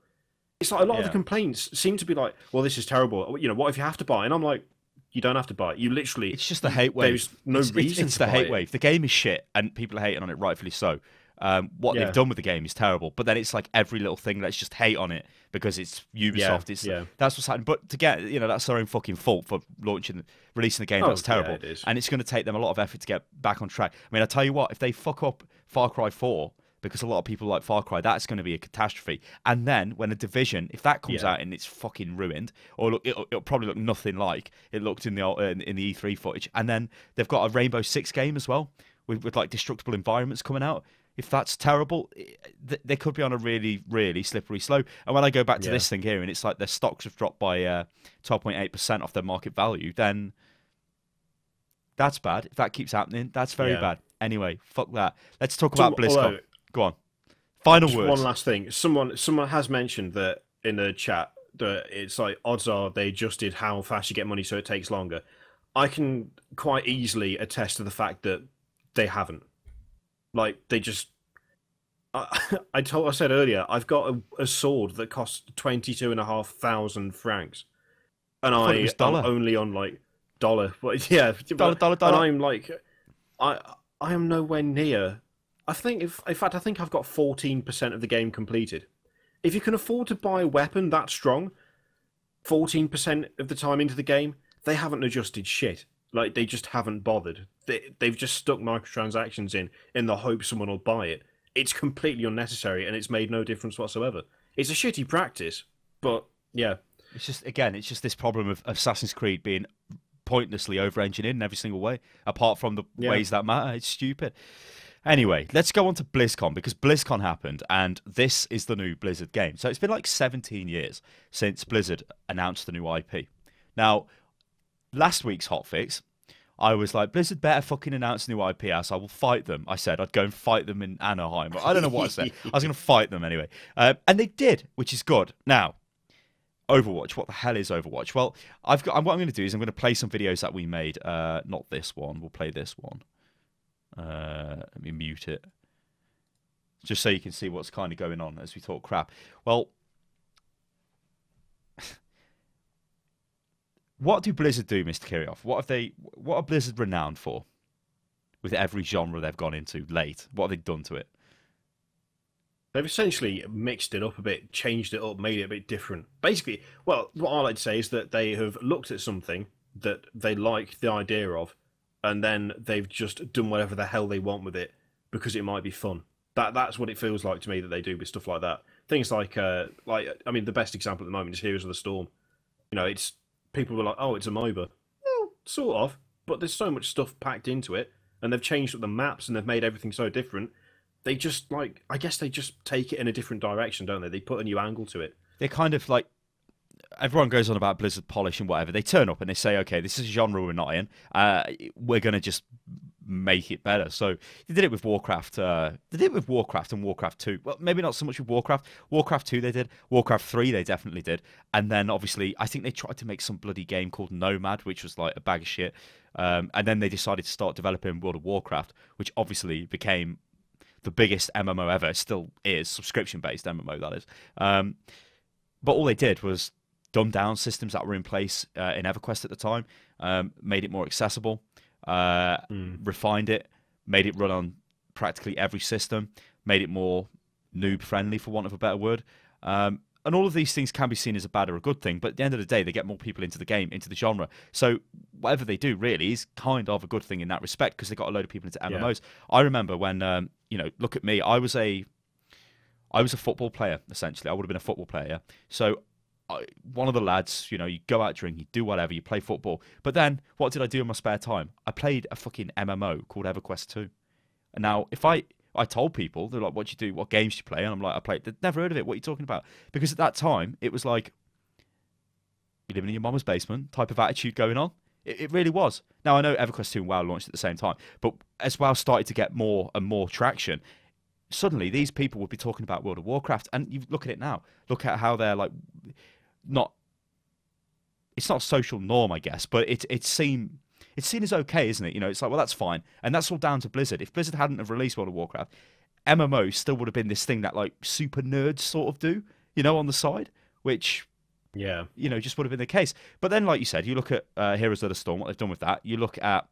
It's like a lot of the complaints seem to be like, well, this is terrible. You know, what if you have to buy? And I'm like, you don't have to buy it. You literally...
It's just the hate wave.
There's no reason
it's
to
the
buy
hate
it.
wave. The game is shit, and people are hating on it, rightfully so. What they've done with the game is terrible, but then it's like every little thing, let's just hate on it because it's Ubisoft. That's what's happening. But to get, that's their own fucking fault for releasing the game. That's terrible,
it is.
And it's going to take them a lot of effort to get back on track. I mean, I tell you what, if they fuck up Far Cry 4, because a lot of people like Far Cry, that's going to be a catastrophe. And then when a Division, if that comes out and it's fucking ruined, or it'll probably look nothing like it looked in the E3 footage, and then they've got a Rainbow Six game as well with like destructible environments coming out. If that's terrible, they could be on a really, really slippery slope. And when I go back to this thing here, and it's like their stocks have dropped by 12.8% off their market value, then that's bad. If that keeps happening, that's very bad. Anyway, fuck that. Let's talk about BlizzCon. Go on. Final words.
One last thing. Someone has mentioned that in the chat that it's like odds are they adjusted how fast you get money, so it takes longer. I can quite easily attest to the fact that they haven't. Like, they just... I said earlier, I've got a sword that costs 22,500 francs. And I'm only on, like, dollar. But, yeah.
Dollar.
And I'm, like... I am nowhere near... I think, in fact, I think I've got 14% of the game completed. If you can afford to buy a weapon that strong, 14% of the time into the game, they haven't adjusted shit. Like, they just haven't bothered. They've just stuck microtransactions in the hope someone will buy it. It's completely unnecessary, and it's made no difference whatsoever. It's a shitty practice, but, yeah.
It's just this problem of Assassin's Creed being pointlessly over-engineered in every single way, apart from the ways that matter. It's stupid. Anyway, let's go on to BlizzCon, because BlizzCon happened, and this is the new Blizzard game. So it's been like 17 years since Blizzard announced the new IP. Now, last week's hotfix, I was like, Blizzard better fucking announce a new IP, else I will fight them. I said I'd go and fight them in Anaheim. I don't know what I said. I was going to fight them anyway. And they did, which is good. Now, Overwatch. What the hell is Overwatch? Well, what I'm going to do is I'm going to play some videos that we made. Not this one. We'll play this one. Let me mute it. Just so you can see what's kind of going on as we talk crap. Well, what do Blizzard do, Mr. Kirioff? What are Blizzard renowned for? With every genre they've gone into late, what have they done to it?
They've essentially mixed it up a bit, changed it up, made it a bit different. Basically, well, what I like to say is that they have looked at something that they like the idea of, and then they've just done whatever the hell they want with it because it might be fun. That's what it feels like to me that they do with stuff like that. Things like I mean, the best example at the moment is Heroes of the Storm. You know, it's people were like, oh, it's a MOBA. Well, sort of, but there's so much stuff packed into it, and they've changed up the maps and they've made everything so different. They just I guess they just take it in a different direction, don't they? They put a new angle to it.
They're kind of like, everyone goes on about Blizzard polish and whatever. They turn up and they say, okay, this is a genre we're not in. We're going to just make it better. So they did it with Warcraft. They did it with Warcraft and Warcraft 2. Well, maybe not so much with Warcraft. Warcraft 2 they did. Warcraft 3 they definitely did. And then obviously, I think they tried to make some bloody game called Nomad, which was like a bag of shit. And then they decided to start developing World of Warcraft, which obviously became the biggest MMO ever. It still is, subscription-based MMO, that is. But all they did was dumb down systems that were in place in EverQuest at the time, made it more accessible, refined it, made it run on practically every system, made it more noob-friendly, for want of a better word. And all of these things can be seen as a bad or a good thing, but at the end of the day, they get more people into the game, into the genre. So whatever they do really is kind of a good thing in that respect, because they got a load of people into MMOs. Yeah. I remember when, look at me, I was a football player, essentially. I would have been a football player, yeah? So one of the lads, you go out drinking, you do whatever, you play football. But then, what did I do in my spare time? I played a fucking MMO called EverQuest 2. And now, if I told people, they're like, what do you do? What games do you play? And I'm like, I played. They'd never heard of it. What are you talking about? Because at that time, it was like, you're living in your mama's basement type of attitude going on. It really was. Now, I know EverQuest 2 and WoW launched at the same time, but as WoW started to get more and more traction, suddenly these people would be talking about World of Warcraft, and you look at it now. Look at how they're like, not. It's not a social norm, I guess, but it's seen as okay, isn't it? You know, it's like, well, that's fine, and that's all down to Blizzard. If Blizzard hadn't have released World of Warcraft, MMO still would have been this thing that like super nerds sort of do, you know, on the side, which.
Yeah.
You know, just would have been the case. But then, like you said, you look at Heroes of the Storm, what they've done with that. You look at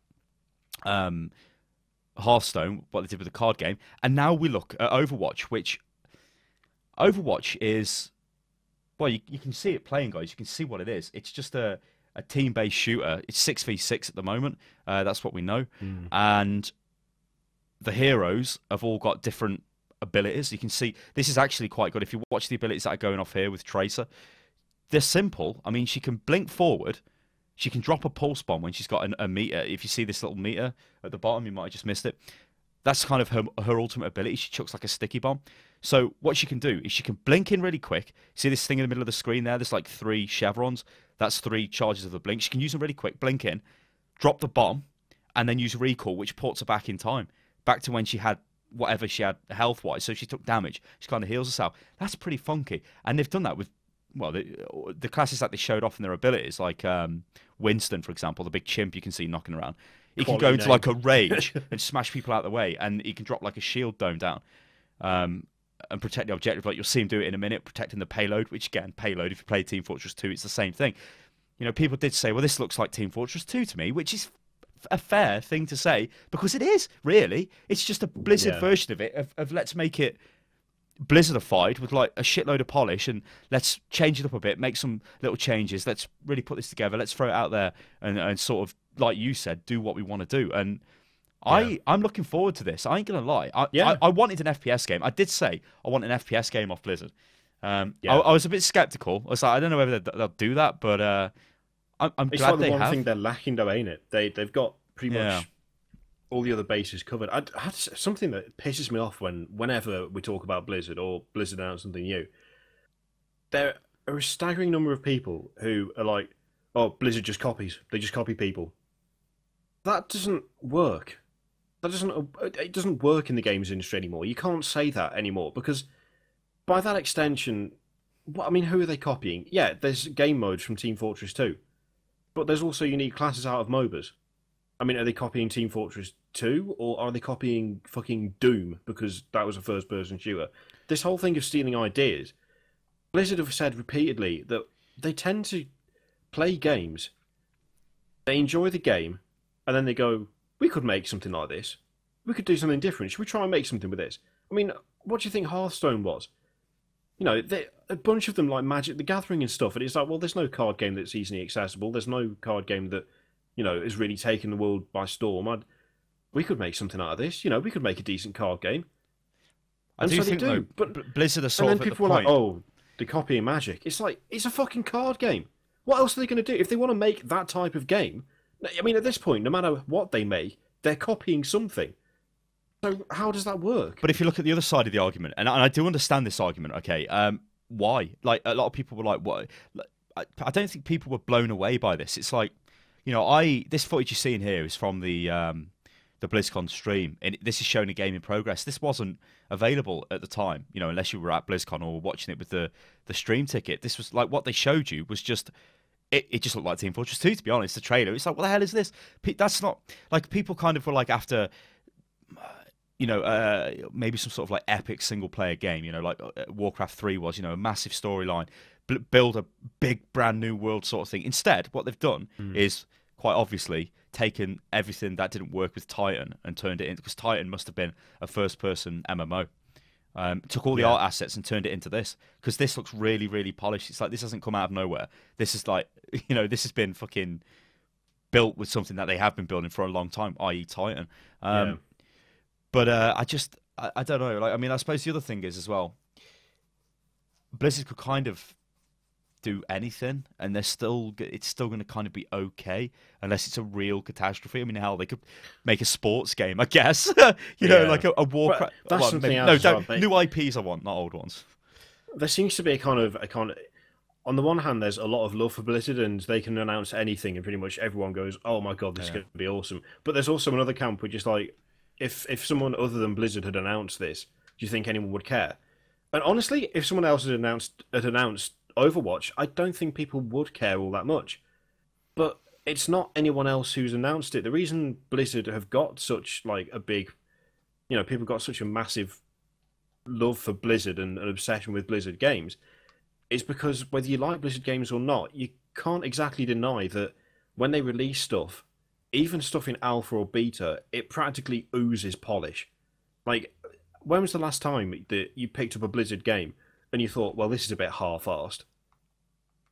Hearthstone, what they did with the card game. And now we look at Overwatch, which Overwatch is... Well, you can see it playing, guys. You can see what it is. It's just a team-based shooter. It's 6v6 at the moment. That's what we know. And the heroes have all got different abilities. You can see... This is actually quite good. If you watch the abilities that are going off here with Tracer... They're simple. I mean, she can blink forward. She can drop a pulse bomb when she's got a meter. If you see this little meter at the bottom, you might have just missed it. That's kind of her ultimate ability. She chucks like a sticky bomb. So what she can do is she can blink in really quick. See this thing in the middle of the screen there? There's like 3 chevrons. That's 3 charges of the blink. She can use them really quick, blink in, drop the bomb, and then use recall, which ports her back in time. Back to when she had whatever she had health-wise. So if she took damage, she kind of heals herself. That's pretty funky. And they've done that with... Well, the classes that they showed off in their abilities, like Winston, for example, the big chimp you can see knocking around. He can go into like a rage and smash people out of the way, and he can drop like a shield dome down and protect the objective. Like you'll see him do it in a minute, protecting the payload, which again, payload, if you play Team Fortress 2, it's the same thing. You know, people did say, well, this looks like Team Fortress 2 to me, which is a fair thing to say, because it is, really. It's just a Blizzard version of it, of let's make it Blizzardified with like a shitload of polish, and let's change it up a bit, make some little changes, let's really put this together, let's throw it out there and sort of, like you said, do what we want to do. And I'm looking forward to this. I ain't gonna lie. I wanted an FPS game. I did say I want an FPS game off Blizzard. I was a bit skeptical. I was like, I don't know whether they'll do that, but I'm glad they have. It's like the one thing
they're lacking though, ain't it? They've got pretty much all the other bases covered. I have something that pisses me off whenever we talk about Blizzard or Blizzard announce something new. There are a staggering number of people who are like, "Oh, Blizzard just copies. They just copy people." That doesn't work. It doesn't work in the games industry anymore. You can't say that anymore, because by that extension, I mean, who are they copying? Yeah, there's game modes from Team Fortress 2, but there's also unique classes out of MOBAs. I mean, are they copying Team Fortress 2, or are they copying fucking Doom because that was a first-person shooter? This whole thing of stealing ideas, Blizzard have said repeatedly that they tend to play games, they enjoy the game, and then they go, we could make something like this. We could do something different. Should we try and make something with this? I mean, what do you think Hearthstone was? You know, a bunch of them like Magic the Gathering and stuff, and it's like, well, there's no card game that's easily accessible. There's no card game that, you know, is really taking the world by storm. We could make something out of this. You know, we could make a decent card game. And so they do.
But Blizzard are sort of at the point. And then people
were like, oh, they're copying Magic. It's like, it's a fucking card game. What else are they going to do? If they want to make that type of game, I mean, at this point, no matter what they make, they're copying something. So how does that work?
But if you look at the other side of the argument, and I do understand this argument, okay, why? Like, a lot of people were like, what? I don't think people were blown away by this. It's like, you know, this footage you're seeing here is from the BlizzCon stream, and this is showing a game in progress. This wasn't available at the time, you know, unless you were at BlizzCon or watching it with the stream ticket. This was like, what they showed you was just, it just looked like Team Fortress 2, to be honest, the trailer. It's like, what the hell is this? That's not, like, people kind of were like after, you know, maybe some sort of like epic single-player game, you know, like Warcraft 3 was, you know, a massive storyline, build a big brand new world sort of thing. Instead, what they've done is, quite obviously, taken everything that didn't work with Titan and turned it into, because Titan must have been a first-person MMO. Took all the art assets and turned it into this, because this looks really, really polished. It's like, this hasn't come out of nowhere. This is like, you know, this has been fucking built with something that they have been building for a long time, i.e. Titan. But I don't know. Like, I mean, I suppose the other thing is as well, Blizzard could kind of do anything, and it's still going to kind of be okay, unless it's a real catastrophe. I mean, hell, they could make a sports game, I guess. you know, like a Warcraft.
That's something else.
New IPs I want, not old ones.
There seems to be a kind of on the one hand, there's a lot of love for Blizzard, and they can announce anything, and pretty much everyone goes, "Oh my god, this is
Yeah.
going to be awesome." But there's also another camp which is like, if someone other than Blizzard had announced this, do you think anyone would care? And honestly, if someone else had announced Overwatch, I don't think people would care all that much. But it's not anyone else who's announced it. The reason Blizzard have got such like a big, people got such a massive love for Blizzard and an obsession with Blizzard games is because whether you like Blizzard games or not, you can't exactly deny that when they release stuff, even stuff in alpha or beta, it practically oozes polish. Like, when was the last time that you picked up a Blizzard game and you thought, well, this is a bit half-arsed?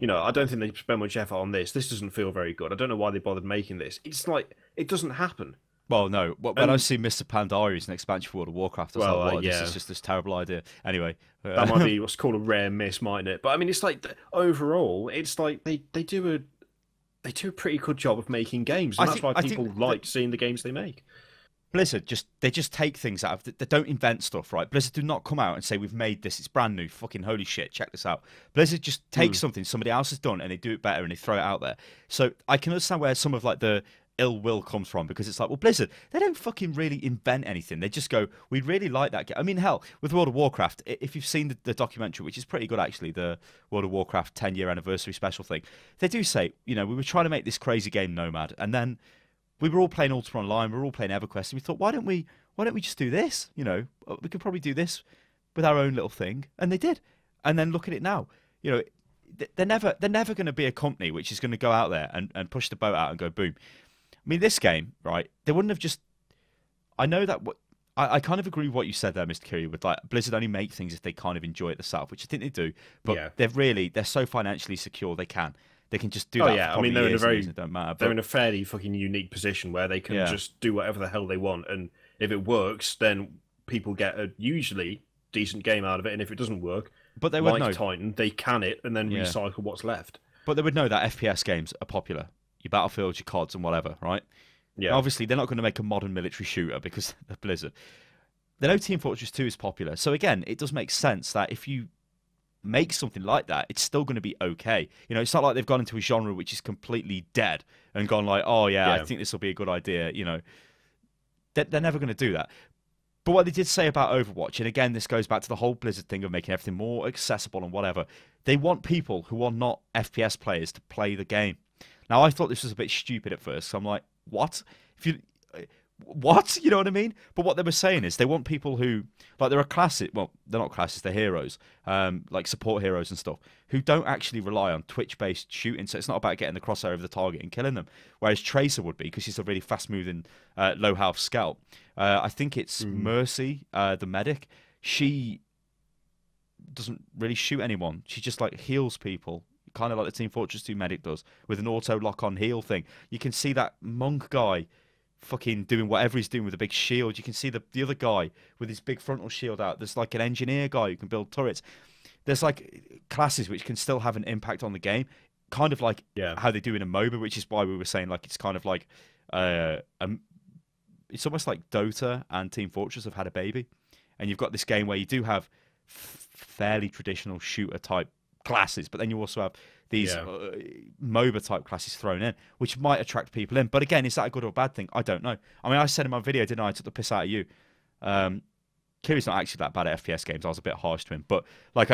I don't think they spend much effort on this. This doesn't feel very good. I don't know why they bothered making this. It's like, it doesn't happen.
Well, no. When I see Mr. Pandaria as an expansion for World of Warcraft, I was like, what?
yeah.
This is just this terrible idea. Anyway.
That might be what's called a rare miss, mightn't it? But I mean, it's like, overall, it's like they do a pretty good job of making games. And that's why people like seeing the games they make.
Blizzard they just take things out of they don't invent stuff, right? Blizzard do not come out and say we've made this, it's brand new, fucking holy shit, check this out. Blizzard just takes something somebody else has done and they do it better and they throw it out there. So I can understand where some of like the ill will comes from, because it's like, well, Blizzard, they don't fucking really invent anything. They just go, we really like that game. I mean, hell, with World of Warcraft, if you've seen the documentary, which is pretty good actually, the World of Warcraft 10-year anniversary special thing, they do say, we were trying to make this crazy game Nomad, and then we were all playing Ultima Online, we were all playing EverQuest, and we thought, why don't we just do this? We could probably do this with our own little thing, and they did. And then look at it now. They're never going to be a company which is going to go out there and push the boat out and go boom. I mean, this game, right? They wouldn't have just. I know that. I kind of agree with what you said there, Mr. Curie, with like Blizzard only make things if they kind of enjoy it themselves, which I think they do. But
yeah.
they're so financially secure they can just do that.
Yeah,
I mean,
they're
they're
in a fairly fucking unique position where they can just do whatever the hell they want, and if it works, then people get a usually decent game out of it, and if it doesn't work,
but they would
like
know.
Titan, they can it and then recycle what's left.
But they would know that FPS games are popular. Your Battlefields, your CODs, and whatever, right? Yeah. And obviously, they're not going to make a modern military shooter because they're Blizzard. They know Team Fortress 2 is popular. So again, it does make sense that if you make something like that, it's still going to be okay. It's not like they've gone into a genre which is completely dead and gone like, oh yeah. I think this will be a good idea. They're never going to do that. But what they did say about Overwatch, and again, this goes back to the whole Blizzard thing of making everything more accessible and whatever. They want people who are not FPS players to play the game. Now, I thought this was a bit stupid at first. So I'm like, what? What? You know what I mean? But what they were saying is they want people who, like, there are classes, well, they're not classes, they're heroes, like support heroes and stuff, who don't actually rely on Twitch-based shooting. So it's not about getting the crosshair over the target and killing them. Whereas Tracer would be, because she's a really fast-moving, low-health scout. I think it's Mercy, the medic. She doesn't really shoot anyone. She just, like, heals people. Kind of like the Team Fortress 2 medic does, with an auto lock-on heal thing. You can see that monk guy fucking doing whatever he's doing with a big shield. You can see the other guy with his big frontal shield out. There's like an engineer guy who can build turrets. There's like classes which can still have an impact on the game, kind of like how they do in a MOBA, which is why we were saying like it's kind of like it's almost like Dota and Team Fortress have had a baby, and you've got this game where you do have fairly traditional shooter type classes, but then you also have these MOBA type classes thrown in, which might attract people in. But again, is that a good or bad thing? I don't know. I mean, I said in my video, didn't I? I took the piss out of you. Kiri's not actually that bad at FPS games. I was a bit harsh to him, but like,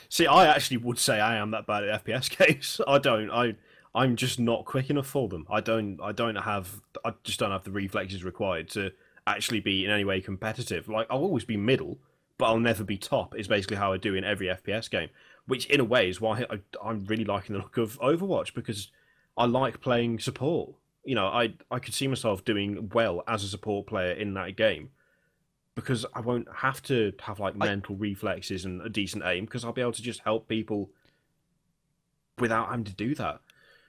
see, I actually would say I am that bad at FPS games. I don't. I'm just not quick enough for them. I just don't have the reflexes required to actually be in any way competitive. Like, I'll always be middle, but I'll never be top, is basically how I do in every FPS game, which in a way is why I'm really liking the look of Overwatch, because I like playing support. I could see myself doing well as a support player in that game, because I won't have to have like mental reflexes and a decent aim, because I'll be able to just help people without having to do that.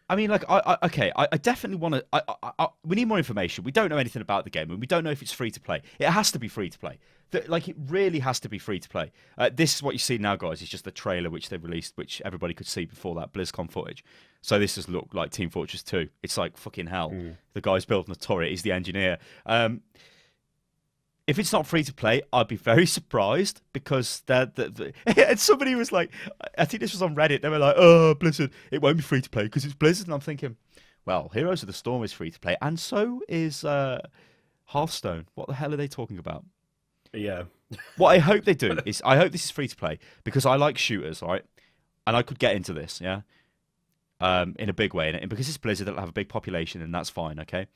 I mean, like, I definitely want to. We need more information. We don't know anything about the game, and we don't know if it's free to play. It has to be free to play. Like, it really has to be free to play. This is what you see now, guys. It's just the trailer which they released, which everybody could see before that BlizzCon footage. So this has looked like Team Fortress 2. It's like fucking hell. The guy's building a turret. He's the engineer. if it's not free to play, I'd be very surprised because and somebody was like, I think this was on Reddit. They were like, "Oh, Blizzard, it won't be free to play because it's Blizzard." And I'm thinking, well, Heroes of the Storm is free to play, and so is Hearthstone. What the hell are they talking about?
Yeah.
What I hope they do is, I hope this is free to play because I like shooters, right? And I could get into this, yeah, in a big way, and because it's Blizzard, they'll have a big population, and that's fine, okay.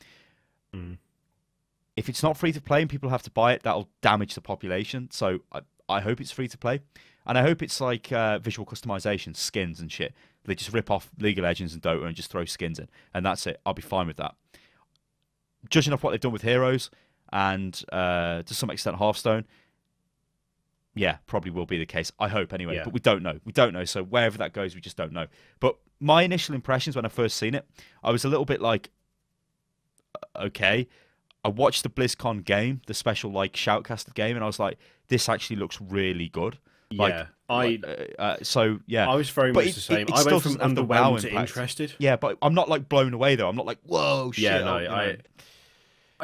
If it's not free to play and people have to buy it, that'll damage the population. So I hope it's free to play. And I hope it's like visual customization, skins and shit. They just rip off League of Legends and Dota and just throw skins in. And that's it. I'll be fine with that. Judging off what they've done with Heroes and to some extent Hearthstone, yeah, probably will be the case. I hope anyway.
Yeah.
But we don't know. We don't know. So wherever that goes, we just don't know. But my initial impressions when I first seen it, I was a little bit like, okay. I watched the BlizzCon game, the special like shoutcasted game, and I was like, "This actually looks really good."
Yeah,
so yeah,
I was very much the same. I went from underwhelmed to interested.
Yeah, but I'm not like blown away though. I'm not like, "Whoa, shit!"
Yeah, no,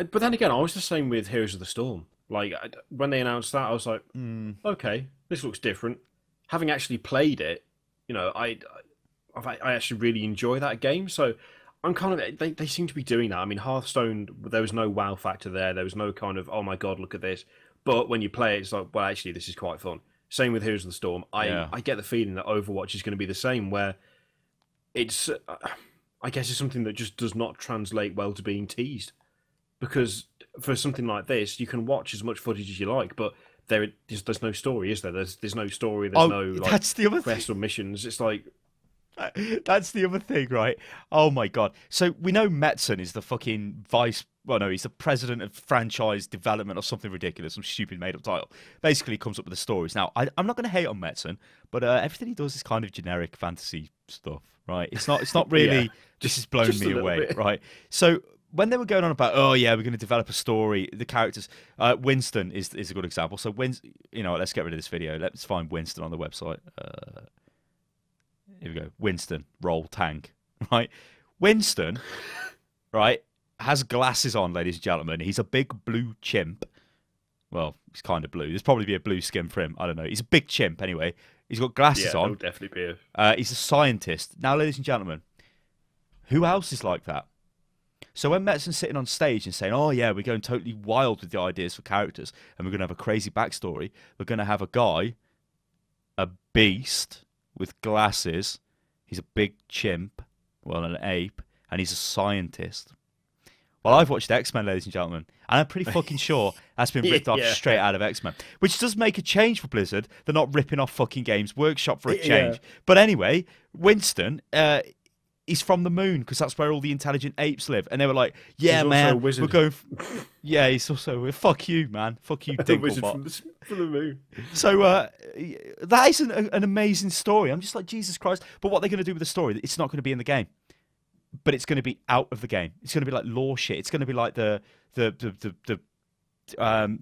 but then again, I was the same with Heroes of the Storm. Like when they announced that, I was like, "Okay, this looks different." Having actually played it, I actually really enjoy that game. So I'm kind of they seem to be doing that. I mean, Hearthstone, there was no wow factor there. There was no kind of, oh my god, look at this. But when you play it, it's like, well, actually, this is quite fun. Same with Heroes of the Storm. I get the feeling that Overwatch is going to be the same, where it's, I guess, it's something that just does not translate well to being teased. Because for something like this, you can watch as much footage as you like, but there's no story, is there? There's no story. There's no like
that's the other
quests or missions. It's like.
That's the other thing, right? Oh my god. So we know Metzen is the fucking he's the president of franchise development or something ridiculous, some stupid made up title. Basically he comes up with the stories. Now, I'm not going to hate on Metzen, but everything he does is kind of generic fantasy stuff, right? It's not really, this is blowing me away, right? So when they were going on about, oh yeah, we're going to develop a story, the characters, Winston is a good example. So let's get rid of this video. Let's find Winston on the website. Here we go. Winston, roll tank, right? Winston, right, has glasses on, ladies and gentlemen. He's a big blue chimp. Well, he's kind of blue. There's probably be a blue skin for him. I don't know. He's a big chimp anyway. He's got glasses on.
Yeah, definitely be
he's a scientist. Now, ladies and gentlemen, who else is like that? So when Metzen's sitting on stage and saying, oh yeah, we're going totally wild with the ideas for characters and we're going to have a crazy backstory, we're going to have a guy, a beast, with glasses, he's a big chimp, well, an ape, and he's a scientist. Well, I've watched X-Men, ladies and gentlemen, and I'm pretty fucking sure that's been ripped off straight out of X-Men, which does make a change for Blizzard. They're not ripping off fucking Games Workshop for a change. But anyway, Winston, he's from the moon because that's where all the intelligent apes live, and they were like, "Yeah,
he's
man,
we're
going." Yeah, he's also fuck you, man, fuck you,
Dinklebot. From the moon.
So that is an amazing story. I'm just like, Jesus Christ! But what they're going to do with the story? It's not going to be in the game, but it's going to be out of the game. It's going to be like lore shit. It's going to be like the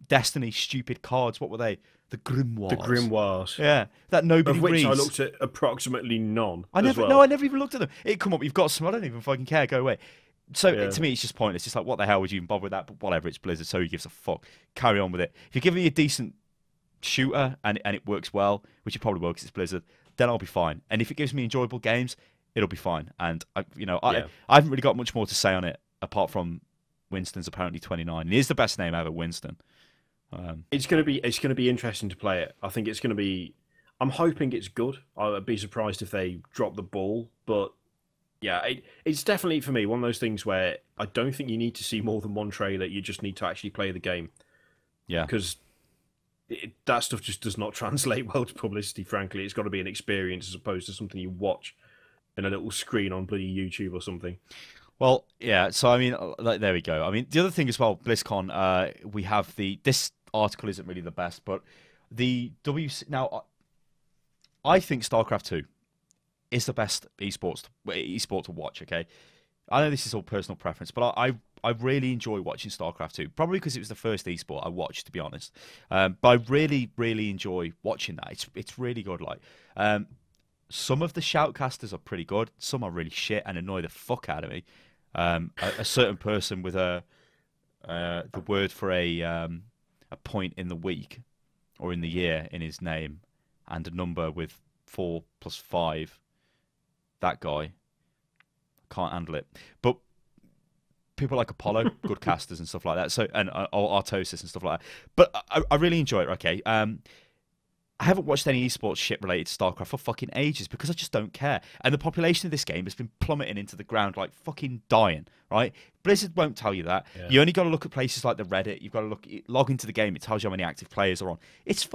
Destiny stupid cards. What were they? The Grimoires.
The Grimoires.
Yeah, that nobody
of which
reads.
I looked at approximately none.
I never even looked at them. It come up. You've got some. I don't even fucking care. Go away. So to me, it's just pointless. It's like, what the hell would you even bother with that? But whatever, it's Blizzard, so who gives a fuck? Carry on with it. If you're giving me a decent shooter and it works well, which it probably will because it's Blizzard, then I'll be fine. And if it gives me enjoyable games, it'll be fine. And I haven't really got much more to say on it apart from Winston's apparently 29. He is the best name ever, Winston.
It's gonna be interesting to play it. I think it's gonna be. I'm hoping it's good. I'd be surprised if they drop the ball, but yeah, it's definitely for me one of those things where I don't think you need to see more than one trailer. You just need to actually play the game.
Yeah,
because that stuff just does not translate well to publicity. Frankly, it's got to be an experience as opposed to something you watch in a little screen on bloody YouTube or something.
Well, yeah. So I mean, there we go. I mean, the other thing as well, BlizzCon. We have this article isn't really the best, but the now. I think StarCraft 2 is the best esport to watch. Okay, I know this is all personal preference, but I really enjoy watching StarCraft 2. Probably because it was the first esport I watched, to be honest. But I really enjoy watching that. It's really good. Like, some of the shoutcasters are pretty good. Some are really shit and annoy the fuck out of me. A certain person with the word for a a point in the week or in the year in his name and a number with 4 plus 5, that guy can't handle it. But people like Apollo, good casters and stuff like that. So and Artosis and stuff like that. But I really enjoy it. Okay. I haven't watched any esports shit related to StarCraft for fucking ages because I just don't care. And the population of this game has been plummeting into the ground like fucking dying, right? Blizzard won't tell you that. Yeah. You only got to look at places like the Reddit. You've got to log into the game. It tells you how many active players are on. It's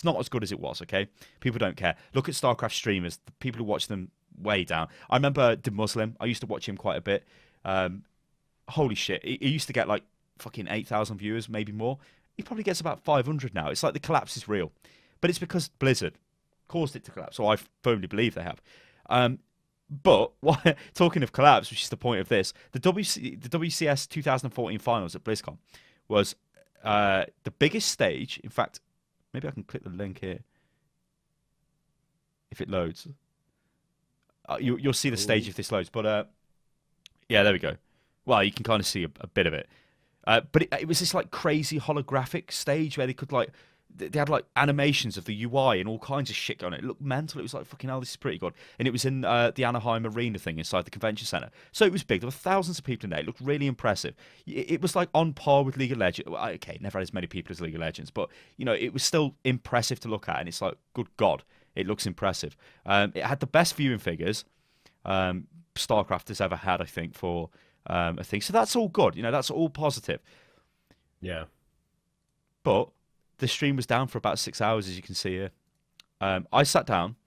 not as good as it was, okay? People don't care. Look at StarCraft streamers. The people who watch them way down. I remember The Muslim. I used to watch him quite a bit. Holy shit. He used to get like fucking 8,000 viewers, maybe more. He probably gets about 500 now. It's like the collapse is real. But it's because Blizzard caused it to collapse, so I firmly believe they have. But talking of collapse, which is the point of this, the WCS 2014 finals at BlizzCon was the biggest stage. In fact, maybe I can click the link here if it loads. You'll see the stage if this loads. But yeah, there we go. Well, you can kind of see a bit of it. But it was this like crazy holographic stage where they could like. They had like animations of the UI and all kinds of shit going on. It looked mental. It was like, fucking hell, this is pretty good. And it was in the Anaheim Arena thing inside the convention center. So it was big. There were thousands of people in there. It looked really impressive. It was like on par with League of Legends. Okay, never had as many people as League of Legends, but you know, it was still impressive to look at. And it's like, good God, it looks impressive. It had the best viewing figures StarCraft has ever had, I think, for a thing. So that's all good. You know, that's all positive.
Yeah.
But the stream was down for about 6 hours, as you can see here. I sat down,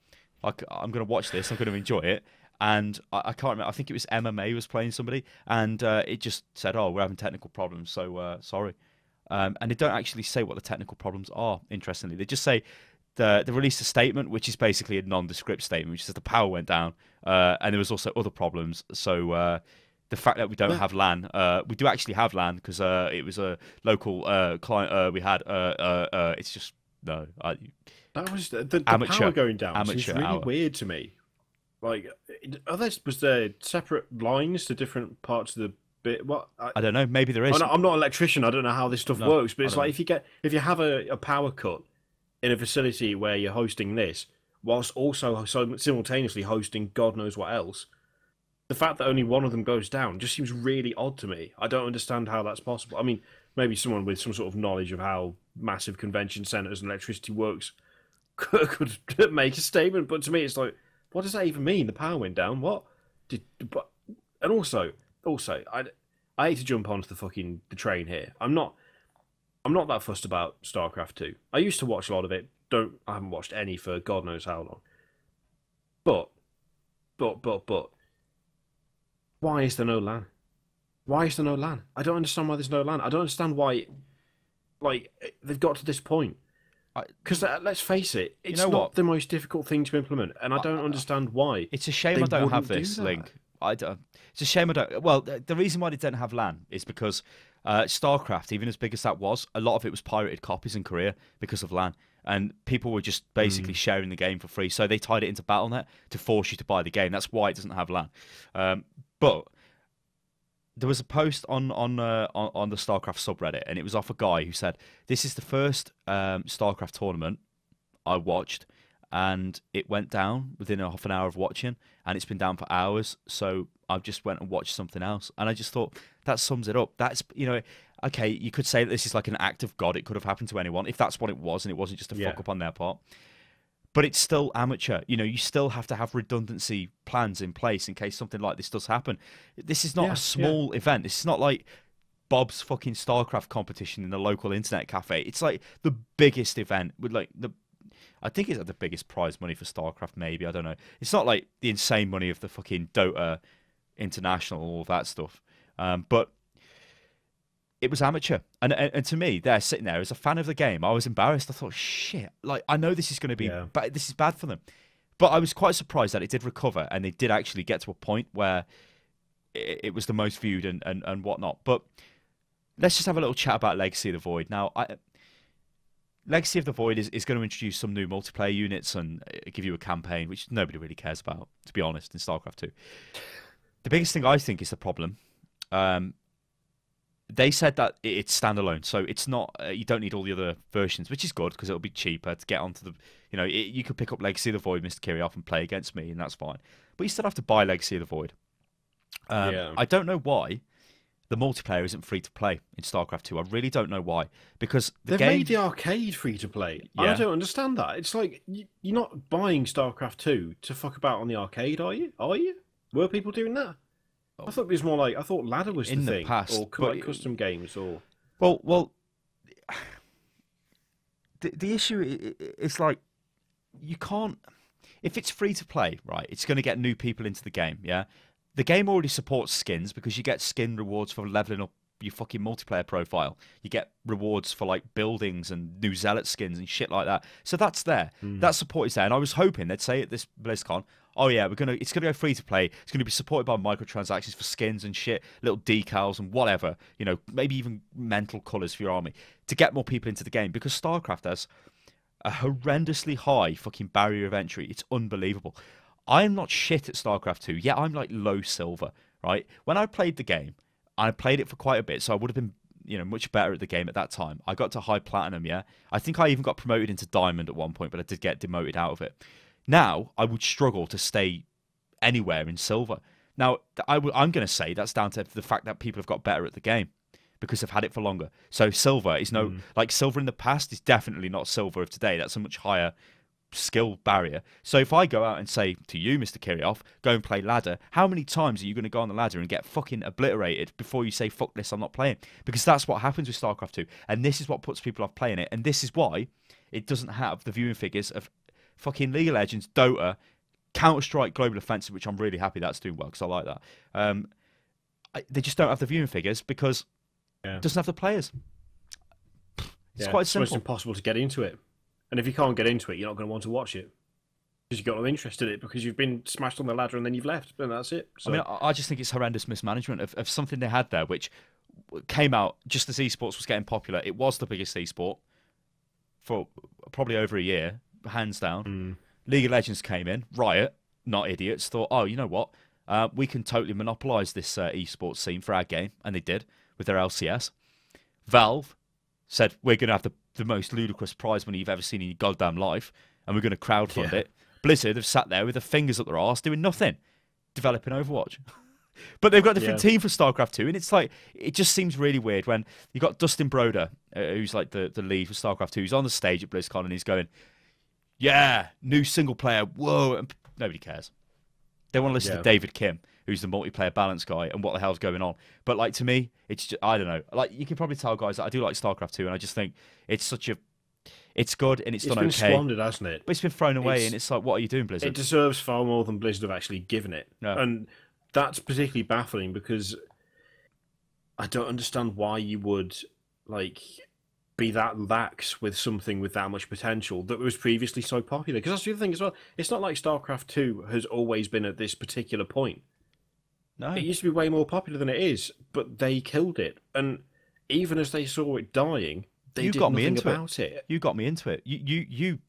like, I'm going to watch this, I'm going to enjoy it, and I can't remember, I think it was MMA was playing somebody, and it just said, oh, we're having technical problems, so sorry. And they don't actually say what the technical problems are, interestingly. They just say they released a statement, which is basically a nondescript statement, which says the power went down, and there was also other problems, so... the fact that we don't have LAN, we do actually have LAN because it was a local client we had. It's just no.
That was the power going down. It's really weird to me. Like, was there separate lines to different parts of the bit? What
I don't know. Maybe there is.
I'm not an electrician. I don't know how this stuff works. But it's like if you have a power cut in a facility where you're hosting this, whilst also simultaneously hosting God knows what else. The fact that only one of them goes down just seems really odd to me. I don't understand how that's possible. I mean, maybe someone with some sort of knowledge of how massive convention centres and electricity works could make a statement. But to me, it's like, what does that even mean? The power went down. What? And also, I hate to jump onto the train here. I'm not that fussed about StarCraft 2. I used to watch a lot of it. I haven't watched any for God knows how long. But. Why is there no LAN? Why is there no LAN? I don't understand why there's no LAN. I don't understand why, like, they've got to this point. Because let's face it, it's not the most difficult thing to implement, and I don't understand why.
It's a shame I don't have this link. It's a shame I don't. Well, the reason why they don't have LAN is because StarCraft, even as big as that was, a lot of it was pirated copies in Korea because of LAN. And people were just basically sharing the game for free. So they tied it into Battle.net to force you to buy the game. That's why it doesn't have LAN. But there was a post on the StarCraft subreddit, and it was off a guy who said, this is the first StarCraft tournament I watched, and it went down within half an hour of watching, and it's been down for hours, so I just went and watched something else. And I just thought, that sums it up. That's, you know, okay, you could say that this is like an act of God. It could have happened to anyone, if that's what it was, and it wasn't just a fuck up on their part. But it's still amateur. You know, you still have to have redundancy plans in place in case something like this does happen. This is not a small event. This is not like Bob's fucking StarCraft competition in the local internet cafe. It's like the biggest event with like I think it's like the biggest prize money for StarCraft, maybe. I don't know. It's not like the insane money of the fucking Dota International, all that stuff. But it was amateur. And to me, there, sitting there as a fan of the game, I was embarrassed. I thought, shit, like, I know this is going to be, but this is bad for them. But I was quite surprised that it did recover, and they did actually get to a point where it was the most viewed and whatnot. But let's just have a little chat about Legacy of the Void. Now, Legacy of the Void is going to introduce some new multiplayer units and give you a campaign, which nobody really cares about, to be honest, in StarCraft 2. The biggest thing I think is the problem they said that it's standalone, so it's not. You don't need all the other versions, which is good because it'll be cheaper to get onto the. You could pick up Legacy of the Void, Mr. Kirioff, and play against me, and that's fine. But you still have to buy Legacy of the Void.
Yeah.
I don't know why the multiplayer isn't free to play in StarCraft 2. I really don't know why, because
they've made the arcade free to play.
Yeah.
I don't understand that. It's like you're not buying StarCraft 2 to fuck about on the arcade, are you? Are you? Were people doing that? I thought it was more like ladder was
in
the
the
thing,
past,
or
but
like custom games, or
well, the issue is like you can't. If it's free to play, right, it's going to get new people into the game. Yeah, the game already supports skins because you get skin rewards for leveling up your fucking multiplayer profile. You get rewards for like buildings and new zealot skins and shit like that. So that's there. That support is there. And I was hoping they'd say at this BlizzCon, oh yeah, it's gonna go free to play. It's gonna be supported by microtransactions for skins and shit, little decals and whatever. Maybe even mental colours for your army to get more people into the game, because StarCraft has a horrendously high fucking barrier of entry. It's unbelievable. I'm not shit at StarCraft 2. Yeah, I'm like low silver, right? When I played the game, I played it for quite a bit, so I would have been, much better at the game at that time. I got to high platinum, yeah. I think I even got promoted into diamond at one point, but I did get demoted out of it. Now, I would struggle to stay anywhere in silver. Now, I'm going to say that's down to the fact that people have got better at the game because they've had it for longer. So silver is like silver in the past is definitely not silver of today. That's a much higher skill barrier. So if I go out and say to you, Mr. Kirioff, go and play ladder, how many times are you going to go on the ladder and get fucking obliterated before you say, fuck this, I'm not playing? Because that's what happens with StarCraft 2. And this is what puts people off playing it. And this is why it doesn't have the viewing figures of fucking League of Legends, Dota, Counter-Strike Global Offensive, which I'm really happy that's doing well because I like that. They just don't have the viewing figures because it doesn't have the players. It's quite simple.
It's almost impossible to get into it. And if you can't get into it, you're not going to want to watch it because you've got no interest in it because you've been smashed on the ladder and then you've left, and that's it. So,
I mean, I just think it's horrendous mismanagement of something they had there, which came out just as esports was getting popular. It was the biggest esport for probably over a year, hands down. League of Legends came in, Riot, not idiots, thought, oh, you know what? We can totally monopolise this esports scene for our game, and they did with their LCS. Valve said, we're going to have the most ludicrous prize money you've ever seen in your goddamn life, and we're going to crowdfund it. Blizzard have sat there with their fingers up their arse doing nothing, developing Overwatch. But they've got a different team for StarCraft 2, and it's like, it just seems really weird when you've got Dustin Broder, who's like the lead for StarCraft 2, who's on the stage at BlizzCon, and he's going, yeah, new single player, whoa, and nobody cares. They want to listen to David Kim, who's the multiplayer balance guy, and what the hell's going on. But like, to me, it's just, I don't know. Like, you can probably tell, guys, that I do like StarCraft 2, and I just think it's it's good and it's done okay.
It's been squandered, hasn't it?
But it's been thrown away, and it's like, what are you doing, Blizzard?
It deserves far more than Blizzard have actually given it.
No.
And that's particularly baffling because I don't understand why you would be that lax with something with that much potential that was previously so popular. Because that's the other thing as well. It's not like StarCraft 2 has always been at this particular point.
No.
It used to be way more popular than it is, but they killed it. And even as they saw it dying, they did nothing about it.
You got me into it.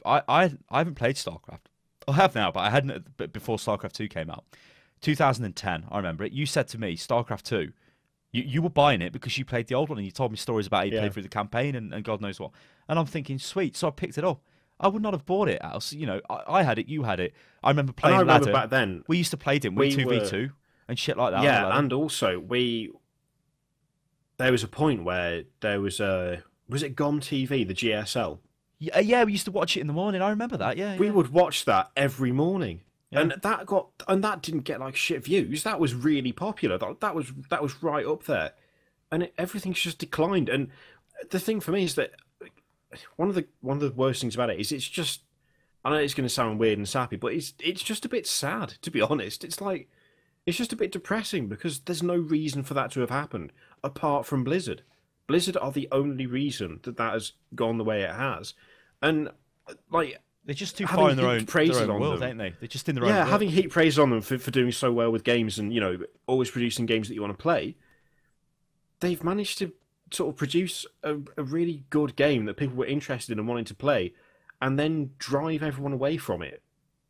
I haven't played StarCraft. I have now, but I hadn't before StarCraft 2 came out. 2010, I remember it. You said to me, StarCraft 2, you were buying it because you played the old one, and you told me stories about how you played through the campaign and God knows what. And I'm thinking, sweet, so I picked it up. I would not have bought it else. I had it, you had it. I remember playing ladder.
Back then,
we used to play, didn't we? 2v2 and shit like that.
Yeah, and also there was a point where there was it GOM TV, the GSL?
Yeah, we used to watch it in the morning. I remember that. Yeah,
we would watch that every morning. Yeah. And that didn't get like shit views. That was really popular. That was right up there, and everything's just declined. And the thing for me is that one of the worst things about it is it's just, I know it's going to sound weird and sappy, but it's just a bit sad, to be honest. It's just a bit depressing because there's no reason for that to have happened apart from Blizzard. Blizzard are the only reason that has gone the way it has, and like.
They're just too far in their own world, aren't they? They're just in their own world.
Yeah, having heap praise on them for doing so well with games and, always producing games that you want to play, they've managed to sort of produce a really good game that people were interested in and wanting to play, and then drive everyone away from it.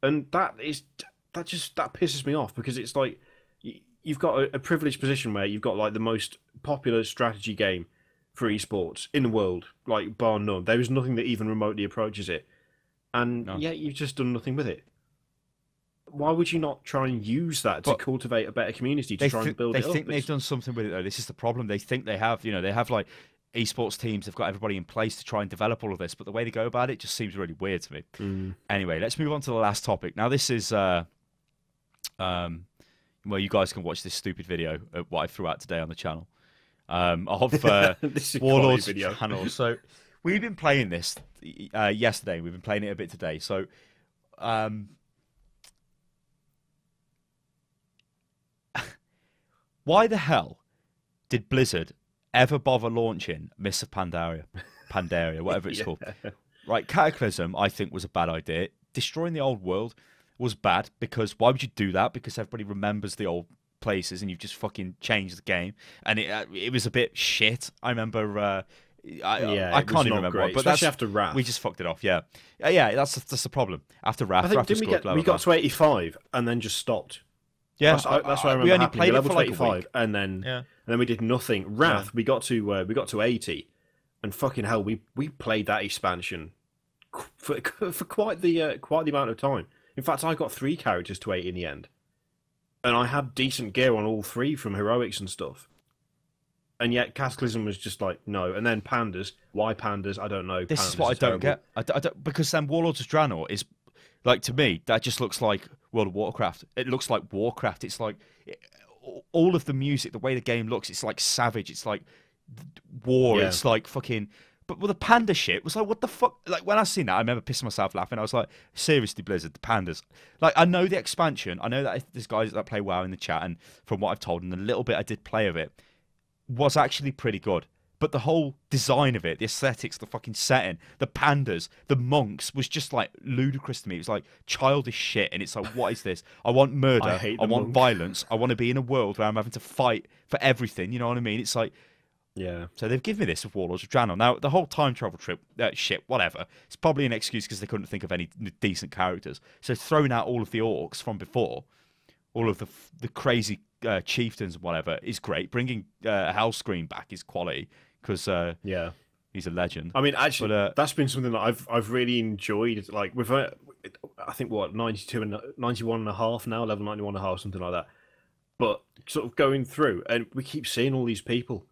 And that pisses me off because it's like you've got a privileged position where you've got like the most popular strategy game for esports in the world, like bar none. There is nothing that even remotely approaches it, and
No.
yet you've just done nothing with it. Why would you not try and use that to
But
cultivate a better community to try and build
they
it up?
think they've done something with it though. This is the problem. They think they have. You know, they have like esports teams. They've got everybody in place to try and develop all of this. But the way they go about it just seems really weird to me. Anyway, let's move on to the last topic. Now, this is well, you guys can watch this stupid video of what I threw out today on the channel of
This is a
Warlords
quality
of
video.
Draenor. So we've been playing this yesterday. We've been playing it a bit today. So why the hell did Blizzard ever bother launching Mists of Pandaria, whatever it's called? Right, Cataclysm, I think, was a bad idea. Destroying the old world was bad, because why would you do that? Because everybody remembers the old places and you've just fucking changed the game. And it was a bit shit. I remember... I can't even remember,
great,
but
especially
that's,
after Wrath.
we just fucked it off. Yeah, that's the problem. After Wrath,
I think
Wrath was
didn't
good,
we got to 85 and then just stopped.
yeah,
That's what I remember.
we only
happening.
played
We
it for
leveled
like
to
a
85
week.
and then we did nothing. Wrath, we got to 80, and fucking hell, we played that expansion for quite the amount of time. In fact, I got 3 characters to 80 in the end, and I had decent gear on all 3 from heroics and stuff. And yet, Cataclysm was just like, no. And then Pandas. Why Pandas? I don't know.
This
Pandas
is what I don't
terrible.
get. I don't, because then Warlords of Draenor is, like, to me, that just looks like World of Warcraft. It looks like Warcraft. It's like all of the music, the way the game looks, it's like savage. It's like war.
Yeah.
It's like fucking. But with the panda shit, was like, what the fuck? Like, when I seen that, I remember pissing myself laughing. I was like, seriously, Blizzard, the pandas. Like, I know the expansion. I know that there's guys that play WoW in the chat, and from what I've told, and the little bit I did play of it, was actually pretty good. But the whole design of it, the aesthetics, the fucking setting, the pandas, the monks, was just like ludicrous to me. It was like childish shit, and it's like, what is this? I want murder. I want violence. I want to be in a world where I'm having to fight for everything. You know what I mean? It's like,
yeah.
so they've given me this with Warlords of Draenor. Now, the whole time travel trip, shit, whatever. It's probably an excuse because they couldn't think of any decent characters. So throwing out all of the orcs from before, all of the crazy chieftains and whatever is great. Bringing Hellscream back is quality because
Yeah.
he's a legend.
I mean, actually,
But,
that's been something that I've really enjoyed. Like, with I think, what, 92 and 91 and a half now, level 91 and a half, something like that. But sort of going through, and we keep seeing all these people.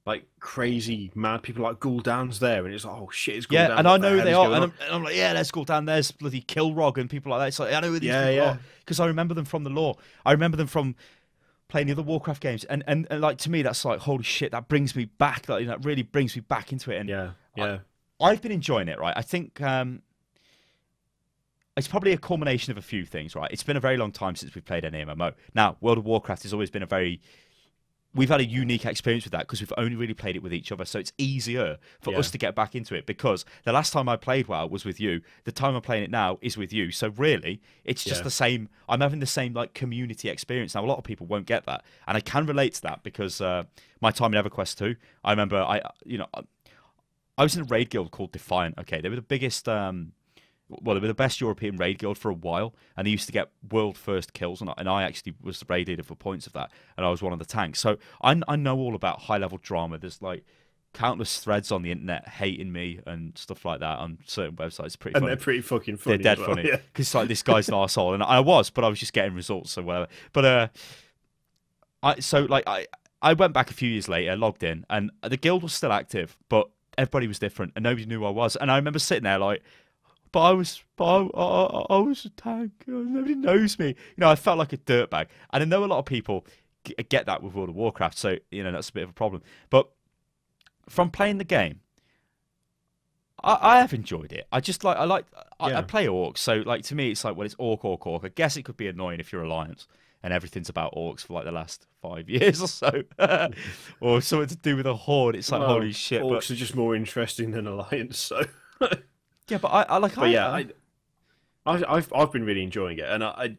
Like crazy mad people, like Gul'dan's there, and it's like, oh shit, it's Gul'dan.
Yeah, and I know who they are,
and
and I'm like, yeah, there's Gul'dan, there's bloody Kilrog and people like that. It's like, I know who these people are because I remember them from the lore. I remember them from playing the other Warcraft games, and like, to me, that's like, holy shit, that brings me back. That really brings me back into it. And I've been enjoying it. Right, I think it's probably a culmination of a few things. Right, it's been a very long time since we've played any MMO. Now, World of Warcraft has always been we've had a unique experience with that because we've only really played it with each other. So it's easier for us to get back into it, because the last time I played WoW was with you. The time I'm playing it now is with you. So really, it's just the same. I'm having the same like community experience. Now, a lot of people won't get that. And I can relate to that because my time in EverQuest 2, I remember I was in a raid guild called Defiant. Okay, they were the biggest... well, they were the best European raid guild for a while, and they used to get world first kills, and I actually was the raid leader for points of that, and I was one of the tanks. So I know all about high level drama. There's like countless threads on the internet hating me and stuff like that on certain websites. It's pretty funny.
And they're pretty fucking funny.
They're dead funny because it's like, this guy's an arsehole, and I was, but I was just getting results, so whatever. But I went back a few years later, logged in, and the guild was still active, but everybody was different, and nobody knew who I was. And I remember sitting there like, But I was a tank. Nobody knows me. I felt like a dirtbag. And I know a lot of people get that with World of Warcraft, so that's a bit of a problem. But from playing the game, I have enjoyed it. I just I play orcs, so like, to me it's like, well, it's orc. I guess it could be annoying if you're Alliance and everything's about orcs for like the last 5 years or so, or something to do with a horde. It's like, holy shit.
Orcs are just more interesting than Alliance, so.
Yeah, but
I've been really enjoying it, and I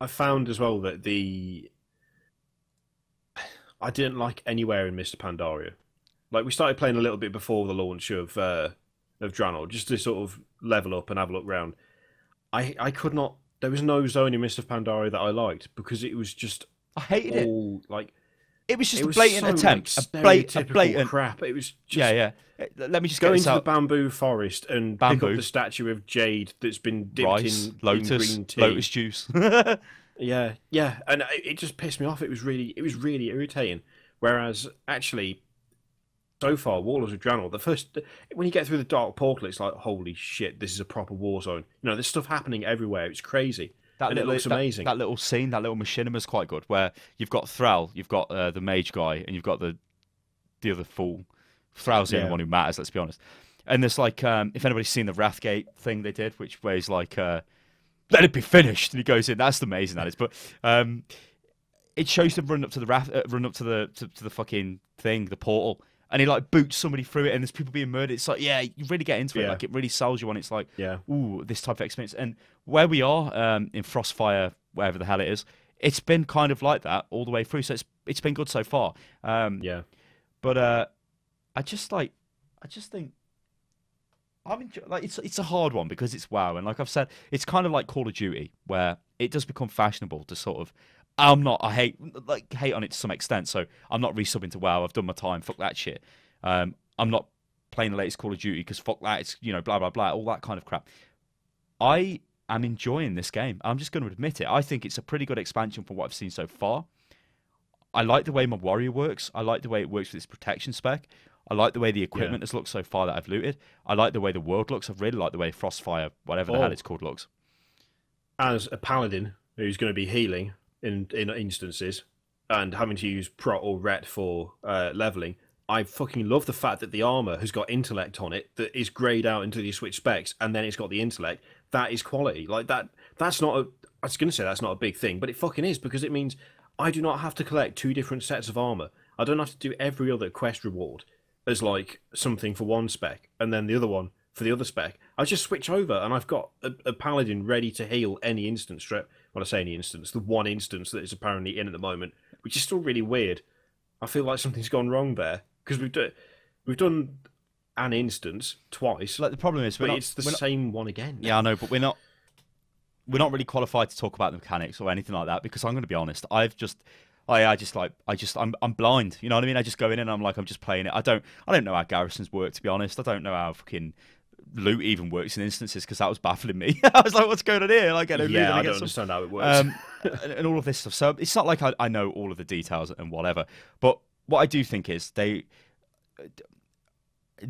found as well that I didn't like anywhere in Mr. Pandaria. Like, we started playing a little bit before the launch of Draenor, just to sort of level up and have a look round. I could not. There was no zone in Mr. Pandaria that I liked, because it was just
I hated
all, like,
It was just
It
a
was
blatant
so,
attempt.
like,
A
stereotypical
blatant
crap. It was just
yeah. Let me just
go
get this
into the
out.
bamboo forest and pick
Bamboo,
up the statue of Jade that's been dipped
rice,
in green tea.
lotus juice.
Yeah, yeah, and it just pissed me off. It was really irritating. Whereas actually, so far, Warlords of Draenor, when you get through the dark portal, it's like, holy shit, this is a proper war zone. You know, there's stuff happening everywhere. It's crazy, and it looks amazing.
That little scene, that little machinima's quite good. Where you've got Thrall, you've got the mage guy, and you've got the other fool. Thrall's the only one who matters. Let's be honest. And there's like, if anybody's seen the Wrathgate thing they did, which was like, let it be finished, and he goes in. That's amazing. That is, but it shows them run up to the run up to the fucking thing, the portal. And he like boots somebody through it, and there's people being murdered. It's like, yeah, you really get into it. Like it really sells you on. It's like, ooh, this type of experience. And where we are in Frostfire, wherever the hell it is, it's been kind of like that all the way through. So it's been good so far. But I just think it's a hard one because it's WoW, and like I've said, it's kind of like Call of Duty, where it does become fashionable to sort of. I hate on it to some extent, so I'm not resubbing to WoW. I've done my time. Fuck that shit. I'm not playing the latest Call of Duty because fuck that. It's, blah, blah, blah, all that kind of crap. I am enjoying this game. I'm just going to admit it. I think it's a pretty good expansion from what I've seen so far. I like the way my warrior works. I like the way it works with its protection spec. I like the way the equipment has looked so far that I've looted. I like the way the world looks. I really like the way Frostfire, whatever the hell it's called, looks.
As a paladin who's going to be healing in instances and having to use Prot or Ret for leveling, I fucking love the fact that the armor has got intellect on it that is grayed out until you switch specs, and then it's got the intellect. That is quality. Like that's not a. I was going to say that's not a big thing, but it fucking is, because it means I do not have to collect 2 different sets of armor. I don't have to do every other quest reward as like something for one spec and then the other one for the other spec. I just switch over and I've got a paladin ready to heal any instance. When I say any instance, the one instance that is apparently in at the moment, which is still really weird. I feel like something's gone wrong there, because we've done an instance twice.
Like the problem is,
it's the same one again.
Yeah, I know, but we're not really qualified to talk about the mechanics or anything like that, because I'm going to be honest. I'm blind. You know what I mean? I just go in and I'm just playing it. I don't know how garrisons work, to be honest. I don't know how fucking loot even works in instances, because that was baffling me. I was like, what's going on here? Like, I don't
understand how it works.
And all of this stuff. So it's not like I know all of the details and whatever. But what I do think is there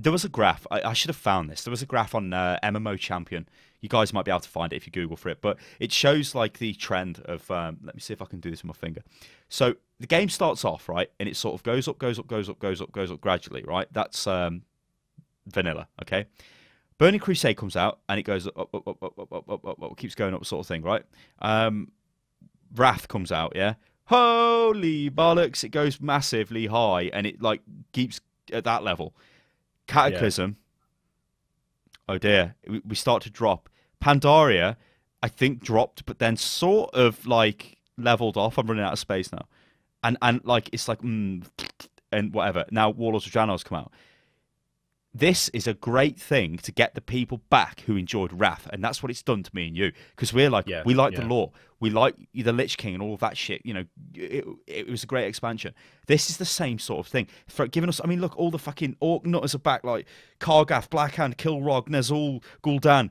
was a graph. I should have found this. There was a graph on MMO Champion. You guys might be able to find it if you Google for it. But it shows like the trend of. Let me see if I can do this with my finger. So the game starts off, right, and it sort of goes up gradually, right? That's vanilla, okay? Burning Crusade comes out and it goes up, keeps going up, sort of thing, right? Wrath comes out, yeah. Holy bollocks! It goes massively high and it like keeps at that level. Cataclysm. Yeah. Oh dear, we start to drop. Pandaria, I think dropped, but then sort of like leveled off. I'm running out of space now, and like it's like and whatever. Now Warlords of Draenor's come out. This is a great thing to get the people back who enjoyed Wrath, and that's what it's done to me and you, because we're like, we like the lore, we like the Lich King and all of that shit. You know, it was a great expansion. This is the same sort of thing for giving us. I mean, look, all the fucking orc nutters are back, like Kargath, Blackhand, Kilrog, Nezul, Gul'dan,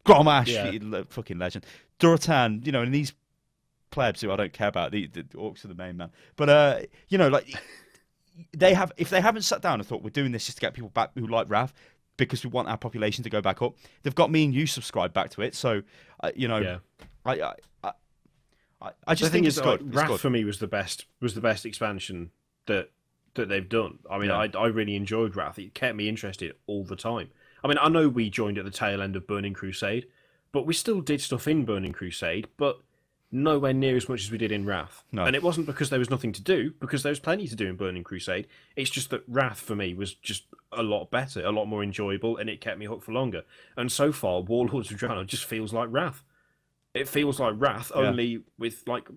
Gromash, fucking legend, Duratan. You know, and these plebs who I don't care about. The orcs are the main man, but you know, like. If they haven't sat down and thought we're doing this just to get people back who like Wrath because we want our population to go back up, they've got me and you subscribed back to it. So, you know, I just think it's good.
Wrath for me was the best expansion that they've done. I mean, I really enjoyed Wrath. It kept me interested all the time. I mean, I know we joined at the tail end of Burning Crusade, but we still did stuff in Burning Crusade, but nowhere near as much as we did in Wrath.
No.
And it wasn't because there was nothing to do, because there was plenty to do in Burning Crusade. It's just that Wrath, for me, was just a lot better, a lot more enjoyable, and it kept me hooked for longer. And so far, Warlords of Draenor just feels like Wrath. It feels like Wrath, only with like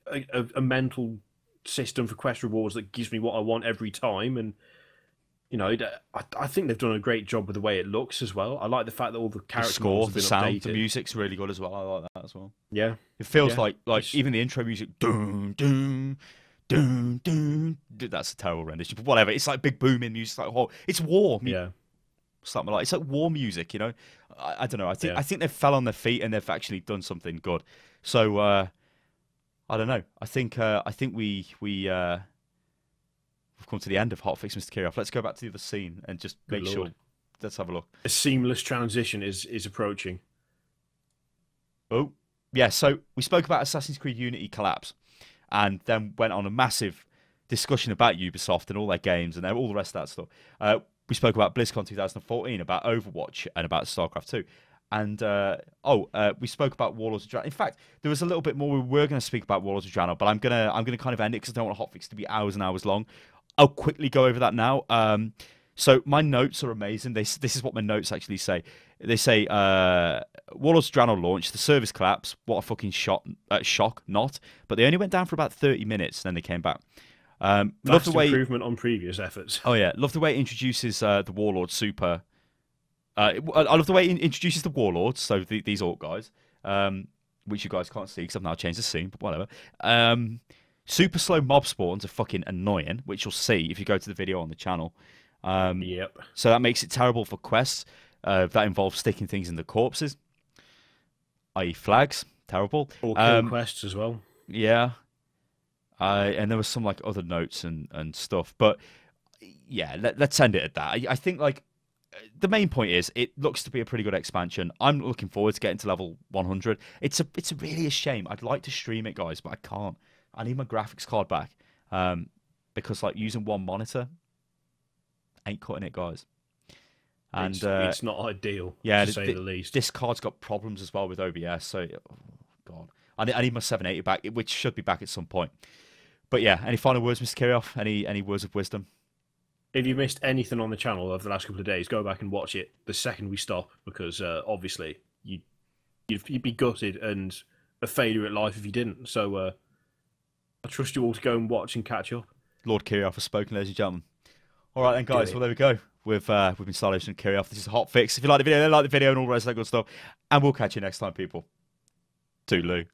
a mental system for quest rewards that gives me what I want every time. And, you know, I think they've done a great job with the way it looks as well. I like the fact that all the character models have been updated.
The music's really good as well. I like that as well.
Yeah.
It feels like even the intro music, doom, doom, dun, dun. That's a terrible rendition, but whatever. It's like big booming music. Like it's war.
Yeah.
Something like it's like war music, you know. I don't know. I think they fell on their feet and they've actually done something good. So I don't know. I think we've come to the end of Hotfix, Mr. Kirioff. Let's go back to the other scene and just make sure. Let's have a look.
A seamless transition is approaching.
Oh, yeah. So we spoke about Assassin's Creed Unity collapse, and then went on a massive discussion about Ubisoft and all their games and all the rest of that stuff. We spoke about BlizzCon 2014, about Overwatch, and about StarCraft 2. And we spoke about Warlords of Draenor. In fact, there was a little bit more. We were going to speak about Warlords of Draenor, but I'm gonna kind of end it because I don't want Hotfix to be hours and hours long. I'll quickly go over that now. So my notes are amazing. This is what my notes actually say. They say Warlords of Draenor launched, the service collapse. What a fucking shock! Not, but they only went down for about 30 minutes, and then they came back.
Vast improvement on previous efforts.
Oh yeah, love the way it introduces the Warlord super. I love the way it introduces the Warlords, so these Orc guys, which you guys can't see because I've now changed the scene, but whatever. Super slow mob spawns are fucking annoying, which you'll see if you go to the video on the channel.
Yep.
So that makes it terrible for quests that involve sticking things in the corpses, i.e. flags. Terrible.
Or kill quests as well.
Yeah. And there was some like other notes and stuff, but yeah, let's end it at that. I think like the main point is it looks to be a pretty good expansion. I'm looking forward to getting to level 100. It's really a shame. I'd like to stream it, guys, but I can't. I need my graphics card back because like using one monitor ain't cutting it, guys. And
it's not ideal,
yeah,
to say the least.
This card's got problems as well with OBS, so oh, God, I need my 780 back, which should be back at some point. But yeah, any final words, Mr. Kirioff? Any words of wisdom?
If you missed anything on the channel over the last couple of days, go back and watch it the second we stop, because obviously you'd be gutted and a failure at life if you didn't. So I trust you all to go and watch and catch up.
Lord Kirioff has spoken, ladies and gentlemen. All right then, guys. Well, there we go. We've been Stylosa and Kirioff. This is Hotfix. If you like the video, then like the video and all the rest of that good stuff. And we'll catch you next time, people. Toodaloo.